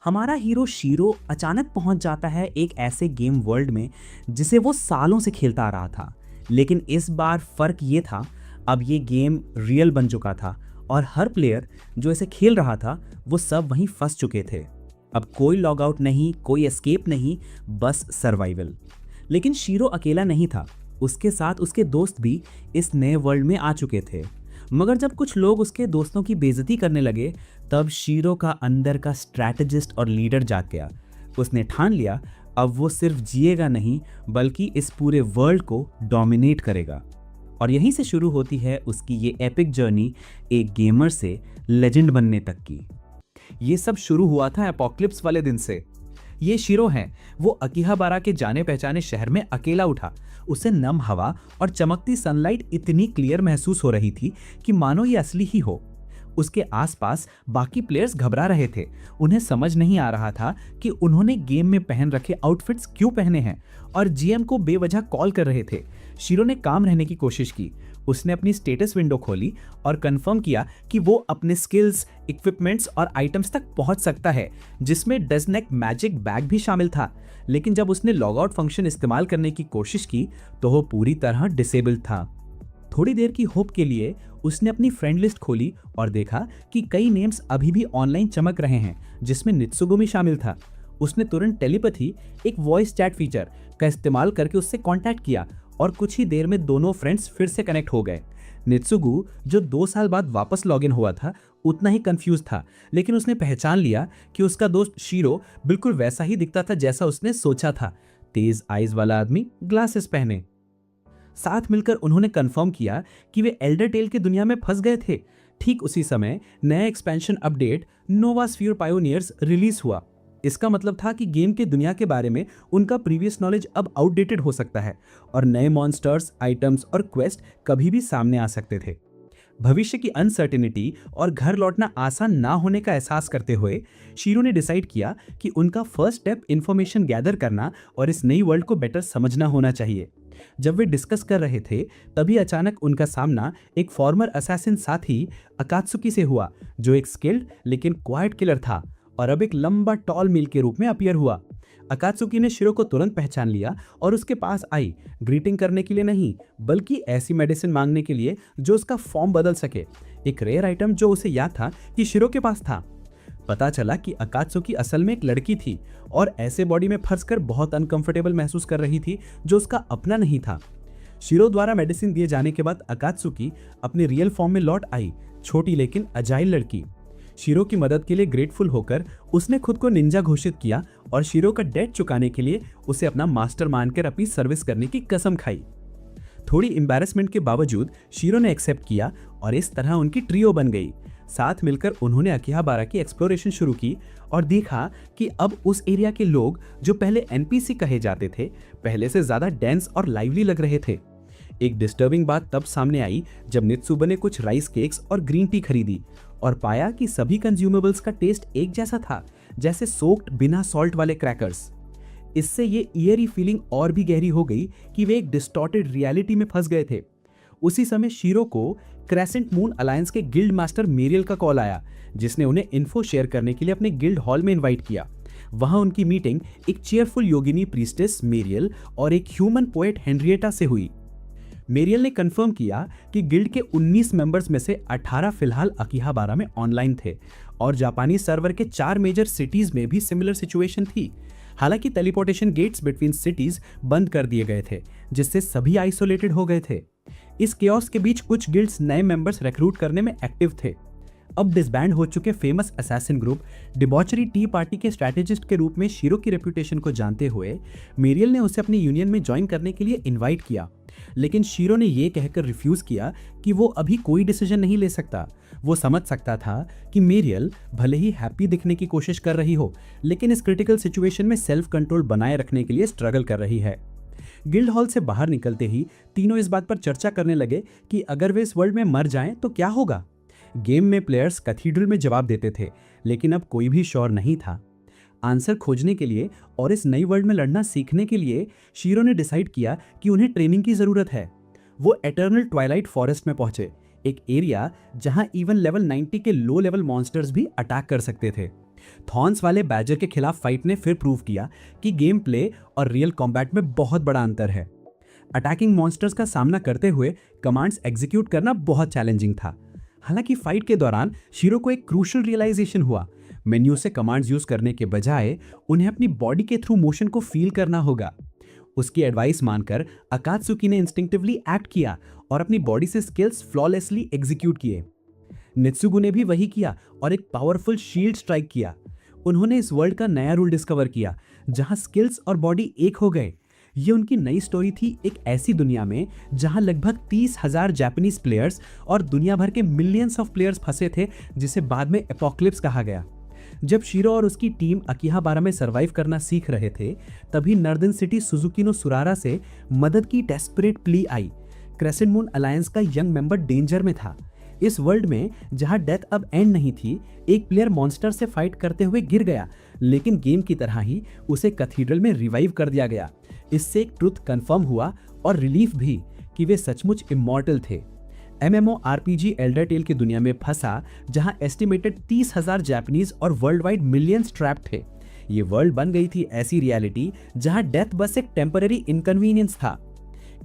हमारा hero shero अचानक पहुंच जाता है एक ऐसे गेम वर्ल्ड में जिसे वो सालों से खेलता आ रहा था। लेकिन इस बार फर्क ये था, अब ये गेम रियल बन चुका था और हर प्लेयर जो इसे खेल रहा था वो सब वहीं फंस चुके थे। अब कोई लॉग आउट नहीं, कोई एस्केप नहीं, बस सर्वाइवल। लेकिन शीरो अकेला नहीं था, उसके साथ उसके दोस्त भी इस नए वर्ल्ड में आ चुके थे। मगर जब कुछ लोग उसके दोस्तों की बेइज्जती करने लगे, तब शीरो का अंदर का स्ट्रैटेजिस्ट और लीडर जाग गया। उसने ठान लिया अब वो सिर्फ जिएगा नहीं, बल्कि इस पूरे वर्ल्ड को डोमिनेट करेगा। और यहीं से शुरू होती है उसकी ये एपिक जर्नी, एक गेमर से लेजेंड बनने तक की। ये सब शुरू हुआ था एपोक्लिप्स वाले दिन से। ये शीरो है, वो अकीहाबारा के जाने पहचाने शहर में अकेला उठा। उसे नम हवा और चमकती सनलाइट इतनी क्लियर महसूस हो रही थी कि मानो ये असली ही हो। उसके आसपास बाकी प्लेयर्स घबरा रहे थे। उन्हें समझ नहीं आ रहा था कि उन्होंने गेम में पहन रखे आउटफिट्स क्यों पहने हैं, और जीएम को बेवजह कॉल कर रहे थे। शीरो ने काम रहने की कोशिश की। उसने अपनी स्टेटस विंडो खोली और कंफर्म किया कि वो अपने स्किल्स, इक्विपमेंट्स और आइटम्स तक पहुंच सकता है, जिसमें डजनेक मैजिक बैग भी शामिल था। लेकिन जब उसने लॉग आउट फंक्शन इस्तेमाल करने की कोशिश की तो वो पूरी तरह डिसेबल्ड था। थोड़ी देर की होप के लिए उसने अपनी फ्रेंड लिस्ट खोली और देखा कि कई नेम्स अभी भी ऑनलाइन चमक रहे हैं, जिसमें नित्सुगुमी शामिल था। उसने तुरंत टेलीपैथी, एक वॉइस चैट फीचर का इस्तेमाल करके उससे कांटेक्ट किया और कुछ ही देर में दोनों फ्रेंड्स फिर से कनेक्ट हो गए। नित्सुगु, जो 2 साल बाद वापस लॉगिन हुआ था, उतना ही कंफ्यूज था, लेकिन उसने पहचान लिया कि उसका दोस्त शीरो बिल्कुल वैसा ही दिखता था जैसा उसने सोचा था। तेज आइज वाला आदमी, ग्लासेस पहने। साथ मिलकर उन्होंने कंफर्म किया कि वे एल्डर टेल की दुनिया में फंस गए थे। ठीक उसी समय नया एक्सपेंशन अपडेट नोवा स्फीयर पायोनियर्स रिलीज हुआ। इसका मतलब था कि गेम के दुनिया के बारे में उनका प्रीवियस नॉलेज अब आउटडेटेड हो सकता है और नए मॉन्स्टर्स, आइटम्स और क्वेस्ट कभी भी सामने आ सकते थे। भविष्य की अनसर्टेनिटी और घर लौटना आसान ना होने का एहसास करते हुए शीरो ने डिसाइड किया कि उनका फर्स्ट स्टेप इंफॉर्मेशन गैदर करना और इस नई वर्ल्ड को बेटर समझना होना चाहिए। जब वे डिस्कस कर रहे थे, तभी अचानक उनका सामना एक फॉर्मर असैसिन साथी अकात्सुकी से हुआ, जो एक स्किल्ड लेकिन क्वाइट किलर था और अब एक लंबा टॉल मील के रूप में अपीयर हुआ। अकात्सुकी ने शीरो को तुरंत पहचान लिया और उसके पास आई, ग्रीटिंग करने के लिए नहीं, बल्कि ऐसी मेडिसिन मांगने के लिए जो उसका फॉर्म बदल सके, एक रेयर आइटम जो उसे याद था कि शीरो के पास था। पता चला कि अकात्सुकी असल में एक लड़की थी और ऐसे बॉडी में फंसकर बहुत अनकंफर्टेबल महसूस कर रही थी जो उसका अपना नहीं था। शीरो द्वारा मेडिसिन दिए जाने के बाद अकात्सुकी अपने रियल फॉर्म में लौट आई, छोटी लेकिन अजाइल लड़की। शीरो की मदद के लिए ग्रेटफुल होकर उसने खुद को निंजा घोषित किया और शीरो का डेट चुकाने के लिए उसे अपना मास्टर मानकर अपनी सर्विस करने की कसम खाई। थोड़ी एम्बैरेसमेंट के बावजूद शीरो ने एक्सेप्ट किया और इस तरह उनकी ट्रियो बन गई। साथ मिलकर उन्होंने अकीहाबारा की एक्सप्लोरेशन शुरू की और देखा कि अब उस एरिया के लोग, जो पहले एनपीसी कहे जाते थे, पहले से ज्यादा डेंस और लाइवली लग रहे थे। एक डिस्टर्बिंग बात तब सामने आई जब नित्सुबा ने कुछ राइस केक्स और ग्रीन टी खरीदी और पाया कि सभी कंज्यूमेबल्स का टेस्ट एक जैसा था, जैसे सोक्ड बिना सॉल्ट वाले क्रैकर्स। इससे ये ईयरी फीलिंग और भी गहरी हो गई कि वे एक डिस्टॉर्टेड रियलिटी में फंस गए थे। उसी समय शीरो को क्रेसेंट मून अलायंस के गिल्ड मास्टर मेरियल का कॉल आया, जिसने उन्हें इन्फो शेयर करने के लिए अपने गिल्ड हॉल में इनवाइट किया। वहां उनकी मीटिंग एक चीयरफुल योगिनी प्रीस्टेस मेरियल और एक ह्यूमन पोएट हेनरिएटा से हुई। मेरियल ने कंफर्म किया कि गिल्ड के 19 मेंबर्स में से 18 फिलहाल अकीहाबारा में ऑनलाइन थे और जापानी सर्वर के 4 मेजर सिटीज में भी सिमिलर सिचुएशन थी। हालांकि टेलीपोर्टेशन गेट्स बिटवीन सिटीज बंद कर दिए गए थे, जिससे सभी आइसोलेटेड हो गए थे। इस केओस के बीच कुछ गिल्ड्स नए मेंबर्स रिक्रूट करने में एक्टिव थे। अब डिसबैंड हो चुके famous assassin group debauchery T party के स्ट्रैटेजिस्ट के रूप में शीरो की रेपुटेशन को जानते हुए मेरियल ने उसे अपनी यूनियन में ज्वाइन करने के लिए इनवाइट किया। लेकिन शीरो ने यह कहकर रिफ्यूज किया कि वो अभी कोई डिसीजन नहीं ले सकता। वो समझ सकता था कि मेरियल भले ही हैप्पी दिखने की कोशिश कर रही हो, लेकिन इस क्रिटिकल सिचुएशन में सेल्फ कंट्रोल बनाए रखने के लिए स्ट्रगल कर रही है। गिल्ड हॉल से बाहर निकलते ही तीनों इस बात पर चर्चा करने लगे कि अगर वे इस वर्ल्ड में मर जाएं तो क्या होगा। गेम में प्लेयर्स कैथीड्रल में जवाब देते थे, लेकिन अब कोई भी श्योर नहीं था। आंसर खोजने के लिए और इस नई वर्ल्ड में लड़ना सीखने के लिए शीरो ने डिसाइड किया कि उन्हें ट्रेनिंग की जरूरत है। वो एटर्नल ट्वाइलाइट फॉरेस्ट में पहुंचे, एक एरिया जहां इवन लेवल 90 के लो लेवल मॉन्स्टर्स भी अटैक कर सकते थे। थॉर्न्स वाले बैजर के खिलाफ फाइट ने फिर प्रूव किया कि गेम प्ले और रियल कॉम्बैट में बहुत बड़ा अंतर है। अटैकिंग मॉन्स्टर्स का सामना करते हुए कमांड्स एग्जीक्यूट करना बहुत चैलेंजिंग था। हालांकि फाइट के दौरान शीरो को एक क्रूशियल रियलाइजेशन हुआ, मेन्यू से कमांड्स यूज करने के बजाय उन्हें अपनी बॉडी के थ्रू मोशन को फील करना होगा। उसकी एडवाइस मानकर अकात्सुकी ने इंस्टिंक्टिवली एक्ट किया और अपनी बॉडी से स्किल्स फ्लॉलेसली एग्जीक्यूट किए। नित्सुगु ने भी वही किया और एक पावरफुल शील्ड स्ट्राइक किया। उन्होंने इस वर्ल्ड का नया रूल डिस्कवर किया जहां स्किल्स और बॉडी एक हो गए। ये उनकी नई स्टोरी थी एक ऐसी दुनिया में जहां लगभग 30,000 जापानीज प्लेयर्स और दुनिया भर के मिलियंस ऑफ प्लेयर्स फंसे थे, जिसे बाद में एपोक्लिप्स कहा गया। जब शीरो और उसकी टीम अकीहाबारा में सरवाइव करना सीख रहे थे, तभी नॉर्दर्न सिटी सुजुकी नो सुरारा से मदद की डेस्परेट प्ली आई। क्रेसेंट मून अलायंस का यंग मेंबर डेंजर में था। इस वर्ल्ड में जहां डेथ अब एंड नहीं थी, एक प्लेयर मॉन्स्टर से फाइट करते हुए गिर गया, लेकिन गेम की तरह ही उसे कैथीड्रल में रिवाइव कर दिया गया। इससे एक ट्रुथ कंफर्म हुआ और रिलीफ भी कि वे सचमुच इमॉर्टल थे। MMORPG एल्डर टेल की दुनिया में फंसा जहां एस्टिमेटेड 30,000 जापानीज और वर्ल्ड वाइड मिलियंस ट्रैप थे। ये वर्ल्ड बन गई थी ऐसी रियलिटी जहां डेथ बस एक टेम्पररी इनकन्वीनियंस था।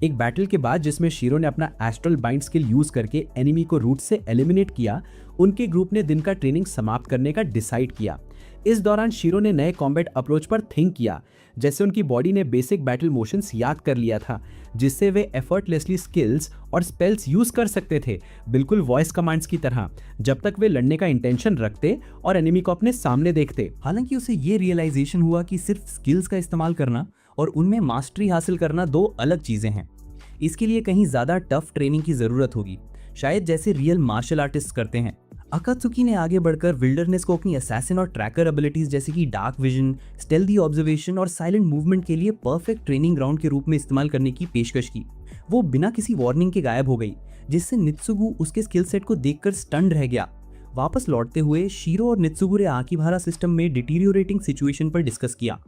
एक बैटल के बाद जिसमें शीरो ने अपना एस्ट्रल बाइंड स्किल यूज करके एनिमी को रूट से एलिमिनेट किया, उनके ग्रुप ने दिन का ट्रेनिंग समाप्त करने का डिसाइड किया। इस दौरान शीरो ने नए कॉम्बैट अप्रोच पर थिंक किया, जैसे उनकी बॉडी ने बेसिक बैटल मोशंस याद कर लिया था, जिससे वे एफर्टलेसली स्किल्स और स्पेल्स यूज कर सकते थे, बिल्कुल वॉइस कमांड्स की तरह, जब तक वे लड़ने का इंटेंशन रखते और एनिमी को अपने सामने देखते। हालांकि उसे ये रियलाइजेशन हुआ कि सिर्फ स्किल्स का इस्तेमाल करना और उनमें मास्टरी हासिल करना दो अलग चीजें हैं। इसके लिए कहीं ज्यादा टफ ट्रेनिंग की जरूरत होगी, शायद जैसे रियल मार्शल आर्टिस्ट करते हैं। अकात्सुकी ने आगे बढ़कर विल्डरनेस को अपनी असैसिन और ट्रैकर एबिलिटीज जैसे कि डार्क विजन, स्टेल्दी ऑब्जर्वेशन और साइलेंट मूवमेंट के लिए परफेक्ट ट्रेनिंग ग्राउंड के रूप में इस्तेमाल करने की पेशकश की। वो बिना किसी वार्निंग के गायब हो गई, जिससे नित्सुगु उसके स्किल सेट को देखकर स्टन्ड रह गया। वापस लौटते हुए शीरो और नित्सुगु ने आकीहाबारा सिस्टम में डिटीरियोरेटिंग सिचुएशन पर डिस्कस किया।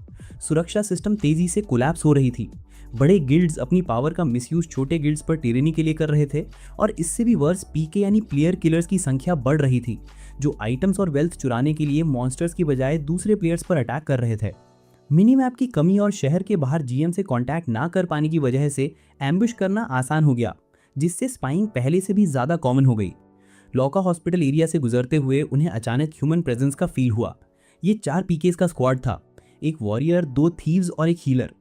सुरक्षा सिस्टम तेजी से कोलैप्स हो रही थी। बड़े गिल्ड्स अपनी पावर का मिसयूज छोटे गिल्ड्स पर टिरेनी के लिए कर रहे थे और इससे भी वर्स पीके यानी प्लेयर किलर्स की संख्या बढ़ रही थी, जो आइटम्स और वेल्थ चुराने के लिए मॉन्स्टर्स की बजाय दूसरे प्लेयर्स पर अटैक कर रहे थे। मिनी मैप की कमी और शहर के बाहर जीएम से कांटेक्ट ना कर पाने की वजह से एम्बुश करना आसान हो गया, जिससे स्पाइंग पहले से भी ज्यादा कॉमन हो गई। लॉका हॉस्पिटल एरिया से गुजरते हुए उन्हें अचानक ह्यूमन प्रेजेंस का फील हुआ। ये 4 पीकेस का स्क्वाड था, एक वॉरियर, 2 थीव्स और एक हीलर।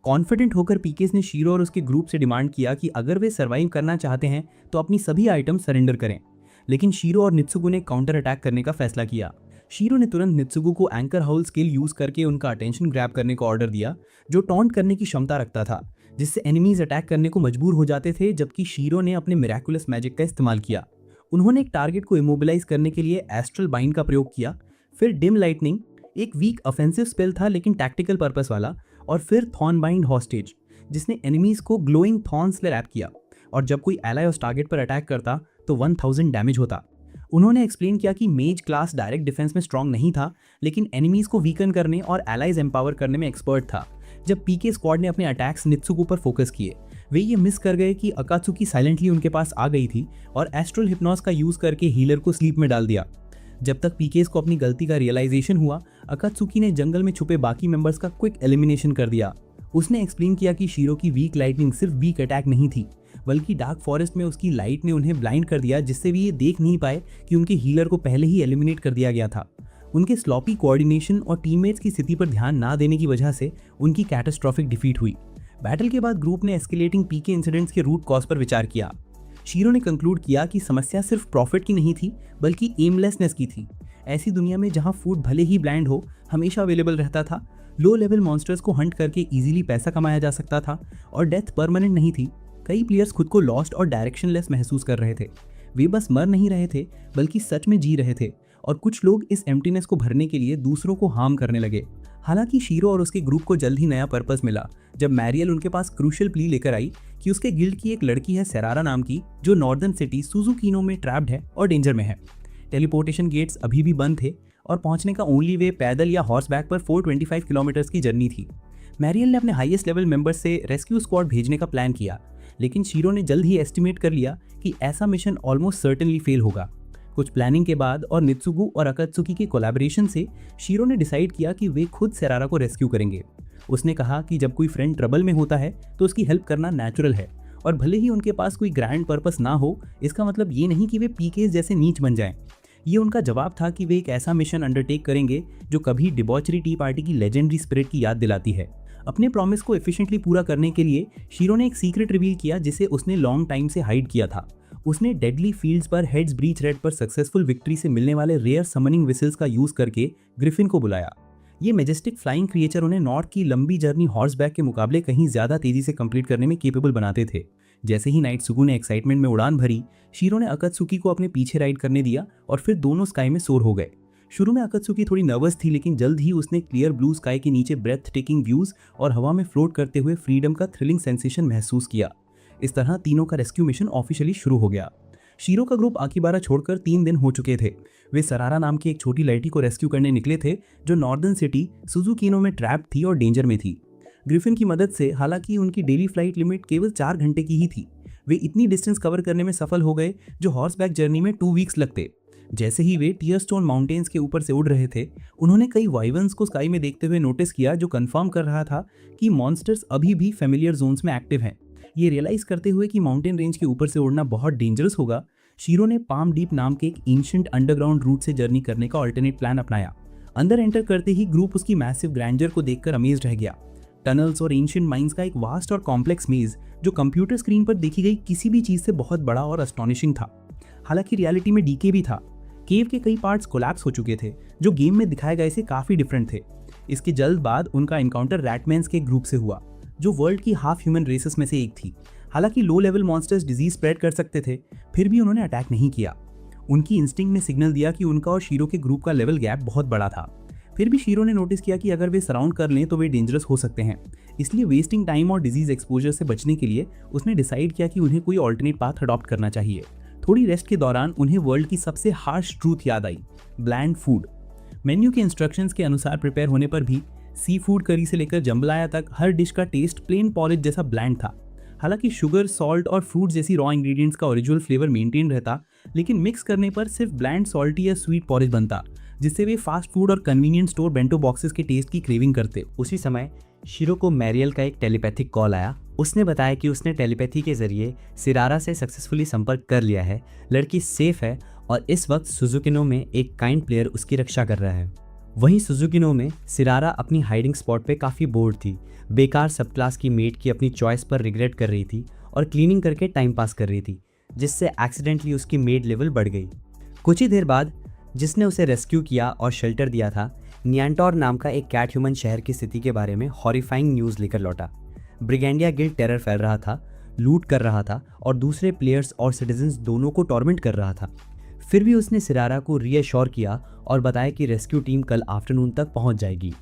कॉन्फिडेंट होकर पीकेस ने शीरो और उसके ग्रुप से डिमांड किया कि अगर वे सर्वाइव करना चाहते हैं तो अपनी सभी आइटम सरेंडर करें, लेकिन शीरो और नित्सुगु ने काउंटर अटैक करने का फैसला किया। शीरो ने तुरंत नित्सुगु को एंकर हाउल स्किल यूज करके उनका अटेंशन ग्रैब करने का ऑर्डर दिया, जो टॉन्ट करने की क्षमता रखता था, जिससे एनिमीज अटैक करने को मजबूर हो जाते थे, जबकि शीरो ने अपने मिरेकुलस मैजिक का इस्तेमाल किया। उन्होंने एक टारगेट को इमोबिलाइज करने के लिए एस्ट्रल बाइंड का प्रयोग किया, फिर डिम लाइटनिंग, एक वीक ऑफेंसिव स्पेल था लेकिन टैक्टिकल पर्पस वाला, और फिर थॉर्न बाइंड हॉस्टेज, जिसने एनिमीज को ग्लोइंग थॉर्न से रैप किया, और जब कोई एलाई उस टारगेट पर अटैक करता तो 1000 डैमेज होता। उन्होंने एक्सप्लेन किया कि मेज क्लास डायरेक्ट डिफेंस में स्ट्रांग नहीं था, लेकिन एनिमीज को वीकन करने और एलाइज एम्पावर करने में एक्सपर्ट था। जब पीके स्क्वाड ने अपने अटैक्स नित्सुगु पर फोकस किए, वे ये मिस कर गए कि अकात्सुकी साइलेंटली उनके पास आ गई थी और एस्ट्रल हिप्नोस का यूज करके हीलर को स्लीप में डाल दिया। जब तक पीकेस को अपनी गलती का रियलाइजेशन हुआ, अकात्सुकी ने जंगल में छुपे बाकी मेंबर्स का क्विक एलिमिनेशन कर दिया। उसने एक्सप्लेन किया कि शीरो की वीक लाइटनिंग सिर्फ वीक अटैक नहीं थी, बल्कि डार्क फॉरेस्ट में उसकी लाइट ने उन्हें ब्लाइंड कर दिया, जिससे भी ये देख नहीं पाए कि उनके हीलर को पहले ही एलिमिनेट कर दिया गया था। उनके स्लॉपी कोऑर्डिनेशन और टीममेट्स की स्थिति पर ध्यान ना देने की वजह से उनकी कैटास्ट्रॉफिक डिफीट हुई। बैटल के बाद ग्रुप ने एस्केलेटिंग पीके इंसिडेंट्स के रूट कॉज पर विचार किया। शीरो ने कंक्लूड किया कि समस्या सिर्फ प्रॉफिट की नहीं थी, बल्कि एमलेसनेस की थी। ऐसी दुनिया में जहां फूड भले ही ब्लैंड हो, हमेशा अवेलेबल रहता था, लो लेवल मॉन्स्टर्स को हंट करके इजीली पैसा कमाया जा सकता था, और डेथ परमानेंट नहीं थी, कई प्लेयर्स खुद को लॉस्ट और डायरेक्शनलेस महसूस कर रहे थे। वे बस मर नहीं रहे थे, बल्कि सच में जी रहे थे, और कुछ लोग इस एम्प्टीनेस को भरने के लिए दूसरों को हार्म करने लगे। हालांकि शीरो और उसके ग्रुप को जल्द ही नया पर्पस मिला, जब मैरियल उनके पास क्रूशियल प्ली लेकर आई कि उसके गिल्ड की एक लड़की है सेरारा नाम की, जो नॉर्दर्न सिटी सुजुकीनो में ट्रैप्ड है और डेंजर में है। टेलीपोर्टेशन गेट्स अभी भी बंद थे और पहुंचने का ओनली वे पैदल या हॉर्स बैक पर 425 किलोमीटर की जर्नी थी। मैरियल ने अपने हाईएस्ट लेवल मेंबर्स से रेस्क्यू स्क्वाड भेजने का प्लान किया, लेकिन शीरो ने जल्द ही एस्टिमेट कर लिया कि ऐसा मिशन ऑलमोस्ट सर्टेनली फेल होगा। कुछ प्लानिंग के बाद और नित्सुगु और अकात्सुकी के कोलैबोरेशन से शीरो ने डिसाइड किया कि वे खुद सेरारा को रेस्क्यू करेंगे। उसने कहा कि जब कोई फ्रेंड ट्रबल में होता है तो उसकी हेल्प करना नेचुरल है, और भले ही उनके पास कोई ग्रैंड पर्पस ना हो, इसका मतलब ये नहीं कि वे पीकेस जैसे नीच बन जाएं। ये उनका जवाब था कि वे एक ऐसा मिशन अंडरटेक करेंगे जो कभी डिबॉचरी टी पार्टी की लेजेंडरी स्पिरिट की याद दिलाती है। अपने प्रॉमिस को एफिशिएंटली पूरा करने के लिए शीरो ने एक सीक्रेट रिवील किया जिसे उसने लॉन्ग टाइम से हाइड किया था। उसने डेडली फील्ड्स पर हेड्स ब्रीच रेड पर सक्सेसफुल विक्ट्री से मिलने वाले रेयर समनिंग विसल्स का यूज करके ग्रिफिन को बुलाया। ये मेजेस्टिक फ्लाइंग क्रिएचर उन्हें नॉर्थ की लंबी जर्नी हॉर्सबैक के मुकाबले कहीं ज्यादा तेजी से कंप्लीट करने में केपेबल बनाते थे। जैसे ही नाइत्सुगु ने एक्साइटमेंट में उड़ान भरी, शीरो ने अकात्सुकी को अपने पीछे राइड करने दिया और फिर दोनों स्काई में सोर हो गए। शुरू में अकात्सुकी थोड़ी नर्वस थी, लेकिन जल्द ही उसने क्लियर ब्लू स्काई के नीचे ब्रेथ टेकिंग व्यूज और हवा में फ्लोट करते हुए फ्रीडम का थ्रिलिंग सेंसेशन महसूस किया। इस तरह तीनों का रेस्क्यू मिशन ऑफिशियली शुरू हो गया। शीरो का ग्रुप आकिबारा छोड़कर 3 दिन हो चुके थे। वे सरारा नाम की एक छोटी लड़की को रेस्क्यू करने निकले थे जो नॉर्दर्न सिटी सुजुकिनो में ट्रैप थी और डेंजर में थी। ग्रिफिन की मदद से, हालांकि उनकी डेली फ्लाइट लिमिट केवल 4 घंटे की ही थी, वे इतनी डिस्टेंस कवर करने में सफल हो गए जो हॉर्सबैक जर्नी में 2 वीक्स लगते। जैसे ही वे टीयरस्टोन माउंटेन्स के ऊपर से उड़ रहे थे, उन्होंने कई वाइवन्स को स्काई में देखते हुए नोटिस किया जो कंफर्म कर रहा था कि मॉन्स्टर्स अभी भी फेमिलियर जोन्स में एक्टिव हैं। ये रियलाइज करते हुए कि माउंटेन रेंज के ऊपर से उड़ना बहुत डेंजरस होगा, शीरो ने पाम डीप नाम के एक एंशिएंट अंडरग्राउंड रूट से जर्नी करने का अल्टरनेट प्लान अपनाया। अंदर एंटर करते ही ग्रुप उसकी मैसिव ग्रैंडर को देखकर अमेज रह गया। टनल्स और एंशिएंट माइंस का एक वास्ट और कॉम्प्लेक्स मेज जो कंप्यूटर स्क्रीन पर देखी गई किसी भी चीज से बहुत बड़ा और एस्टोनिशिंग था। हालांकि रियलिटी में डीके भी था। केव के कई पार्ट्स कोलैप्स हो चुके थे जो गेम में दिखाए गए से काफी डिफरेंट थे। इसके जल्द बाद उनका इनकाउंटर रैटमैन्स के ग्रुप से हुआ जो वर्ल्ड की हाफ ह्यूमन रेसेस में से एक थी। हालांकि low level monsters disease spread कर सकते थे, फिर भी उन्होंने अटैक नहीं किया। उनकी इंस्टिंक्ट ने सिग्नल दिया कि उनका और शीरो के ग्रुप का लेवल गैप बहुत बड़ा था। फिर भी शीरो ने नोटिस किया कि अगर वे सराउंड कर लें तो वे डेंजरस हो सकते हैं। इसलिए वेस्टिंग टाइम और डिजीज एक्सपोजर से बचने के लिए उसने डिसाइड किया कि उन्हें कोई ऑल्टरनेट पाथ अडॉप्ट करना चाहिए। थोड़ी रेस्ट के दौरान उन्हें वर्ल्ड की सबसे हार्श ट्रूथ याद आई, ब्लैंड फूड। मेन्यू के इंस्ट्रक्शंस के अनुसार प्रिपेयर होने पर भी सी फूड करी से लेकर जम्बलाया तक हर डिश का टेस्ट प्लेन पॉरेज जैसा ब्लैंड था। हालांकि शुगर, सॉल्ट और फ्रूट जैसी रॉ इंग्रेडिएंट्स का ओरिजिनल फ्लेवर मेंटेन रहता, लेकिन मिक्स करने पर सिर्फ ब्लैंड सॉल्टी या स्वीट पॉरेज बनता, जिससे वे फास्ट फूड और कन्वीनियंट स्टोर बेंटो बॉक्सेस के टेस्ट की क्रेविंग करते। उसी समय शीरो को मैरियल का एक टेलीपैथिक कॉल आया। उसने बताया कि उसने टेलीपैथी के जरिए सिरारा से सक्सेसफुली संपर्क कर लिया है, लड़की सेफ है और इस वक्त सुजुकिनो में एक काइंड प्लेयर उसकी रक्षा कर रहा है। वहीं सुजुकिनो में सिरारा अपनी हाइडिंग स्पॉट पे काफ़ी बोर्ड थी, बेकार सब क्लास की मेट की अपनी चॉइस पर रिग्रेट कर रही थी और क्लीनिंग करके टाइम पास कर रही थी, जिससे एक्सीडेंटली उसकी मेड लेवल बढ़ गई। कुछ ही देर बाद जिसने उसे रेस्क्यू किया और शेल्टर दिया था, नियांटोर नाम का एक कैट ह्यूमन शहर की स्थिति के बारे में हॉरिफाइंग न्यूज़ लेकर लौटा। ब्रिगेंडिया गिल्ड टेरर फैल रहा था, लूट कर रहा था और दूसरे प्लेयर्स और सिटीजन्स दोनों को टॉर्मेंट कर रहा था। फिर भी उसने सिरारा को रीअश्योर किया और बताया कि रेस्क्यू टीम कल आफ्टरनून तक पहुंच जाएगी।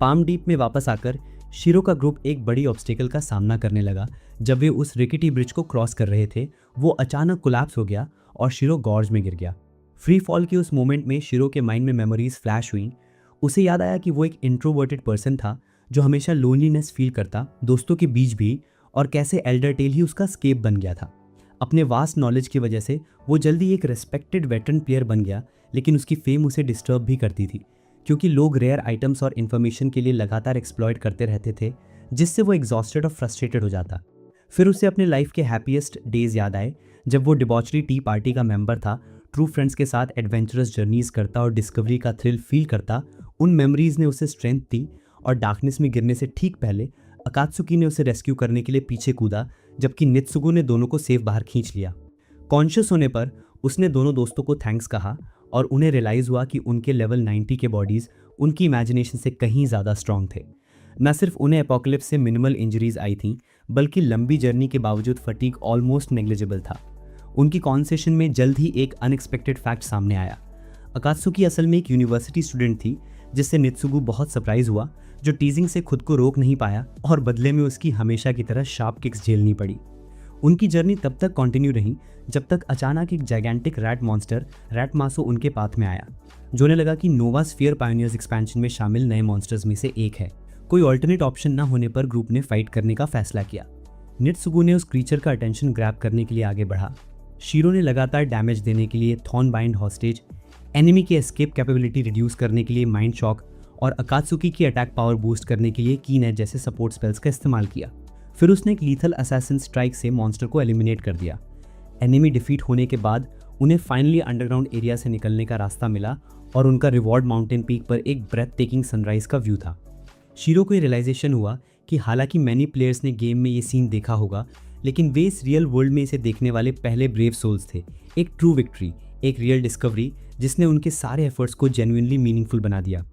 पाम डीप में वापस आकर शीरो का ग्रुप एक बड़ी ऑब्स्टिकल का सामना करने लगा। जब वे उस रिकिटी ब्रिज को क्रॉस कर रहे थे, वो अचानक कोलैप्स हो गया और शीरो गॉर्ज में गिर गया। फ्री फॉल के उस मोमेंट में शीरो के माइंड में मेमोरीज फ्लैश हुई। उसे याद आया कि वो एक इंट्रोवर्टेड पर्सन था जो हमेशा लोनलीनेस फील करता, दोस्तों के बीच भी, और कैसे एल्डर टेल ही उसका स्केप बन गया था। अपने वास्ट नॉलेज की वजह से वो जल्दी एक रेस्पेक्टेड वेटरन प्लेयर बन गया, लेकिन उसकी फेम उसे डिस्टर्ब भी करती थी क्योंकि लोग रेयर आइटम्स और इन्फॉर्मेशन के लिए लगातार एक्सप्लॉइट करते रहते थे, जिससे वो एग्जॉस्टेड और फ्रस्ट्रेटेड हो जाता। फिर उसे अपने लाइफ के हैप्पीएस्ट डेज याद आए जब वो डिबॉचरी टी पार्टी का मेंबर था, ट्रू फ्रेंड्स के साथ एडवेंचरस जर्नीज करता और डिस्कवरी का थ्रिल फील करता। उन मेमोरीज ने उसे स्ट्रेंथ दी और डार्कनेस में गिरने से ठीक पहले अकात्सुकी ने उसे रेस्क्यू करने के लिए पीछे कूदा, जबकि नित्सुगु ने दोनों को सेफ बाहर खींच लिया। कॉन्शियस होने पर उसने दोनों दोस्तों को थैंक्स कहा और उन्हें रियलाइज़ हुआ कि उनके लेवल 90 के बॉडीज़ उनकी इमेजिनेशन से कहीं ज़्यादा स्ट्रॉन्ग थे। न सिर्फ उन्हें एपोकलिप्स से मिनिमल इंजरीज आई थीं, बल्कि लंबी जर्नी के बावजूद फटीग ऑलमोस्ट नेग्लिजिबल था। उनकी कॉन्वर्सेशन में जल्द ही एक अनएक्सपेक्टेड फैक्ट सामने आया। अकात्सुकी असल में एक यूनिवर्सिटी स्टूडेंट थी, जिससे नित्सुगु बहुत सरप्राइज हुआ, जो टीजिंग से खुद को रोक नहीं पाया और बदले में उसकी हमेशा की तरह शार्प किक्स झेलनी पड़ी। उनकी जर्नी तब तक कंटिन्यू रही जब तक अचानक एक जाइगेंटिक रैट मॉन्स्टर रैटमासो उनके पाथ में आया, जो उन्हें लगा कि नोवा स्फीयर पायोनियर्स एक्सपेंशन में शामिल नए मॉन्स्टर्स में से एक है। कोई ऑल्टरनेट ऑप्शन न होने पर ग्रुप ने फाइट करने का फैसला किया। नित्सुगु ने उस क्रीचर का अटेंशन ग्रैब करने के लिए आगे बढ़ा। शीरो ने लगातार डैमेज देने के लिए थॉर्न बाइंड हॉस्टेज, एनिमी की एस्केप कैपेबिलिटी रिड्यूस करने के लिए माइंड शॉक और अकात्सुकी की अटैक पावर बूस्ट करने के लिए कीन एज जैसे सपोर्ट स्पेल्स का इस्तेमाल किया। फिर उसने एक लीथल असैसिन स्ट्राइक से मॉन्स्टर को एलिमिनेट कर दिया। एनिमी डिफीट होने के बाद उन्हें फाइनली अंडरग्राउंड एरिया से निकलने का रास्ता मिला और उनका रिवॉर्ड माउंटेन पीक पर एक ब्रेथ टेकिंग सनराइज का व्यू था। शीरो को ये रियलाइजेशन हुआ कि हालांकि मैनी प्लेयर्स ने गेम में ये सीन देखा होगा, लेकिन वे इस रियल वर्ल्ड में इसे देखने वाले पहले ब्रेव सोल्स थे। एक ट्रू विक्ट्री, एक रियल डिस्कवरी जिसने उनके सारे एफर्ट्स को जेन्युइनली मीनिंगफुल बना दिया।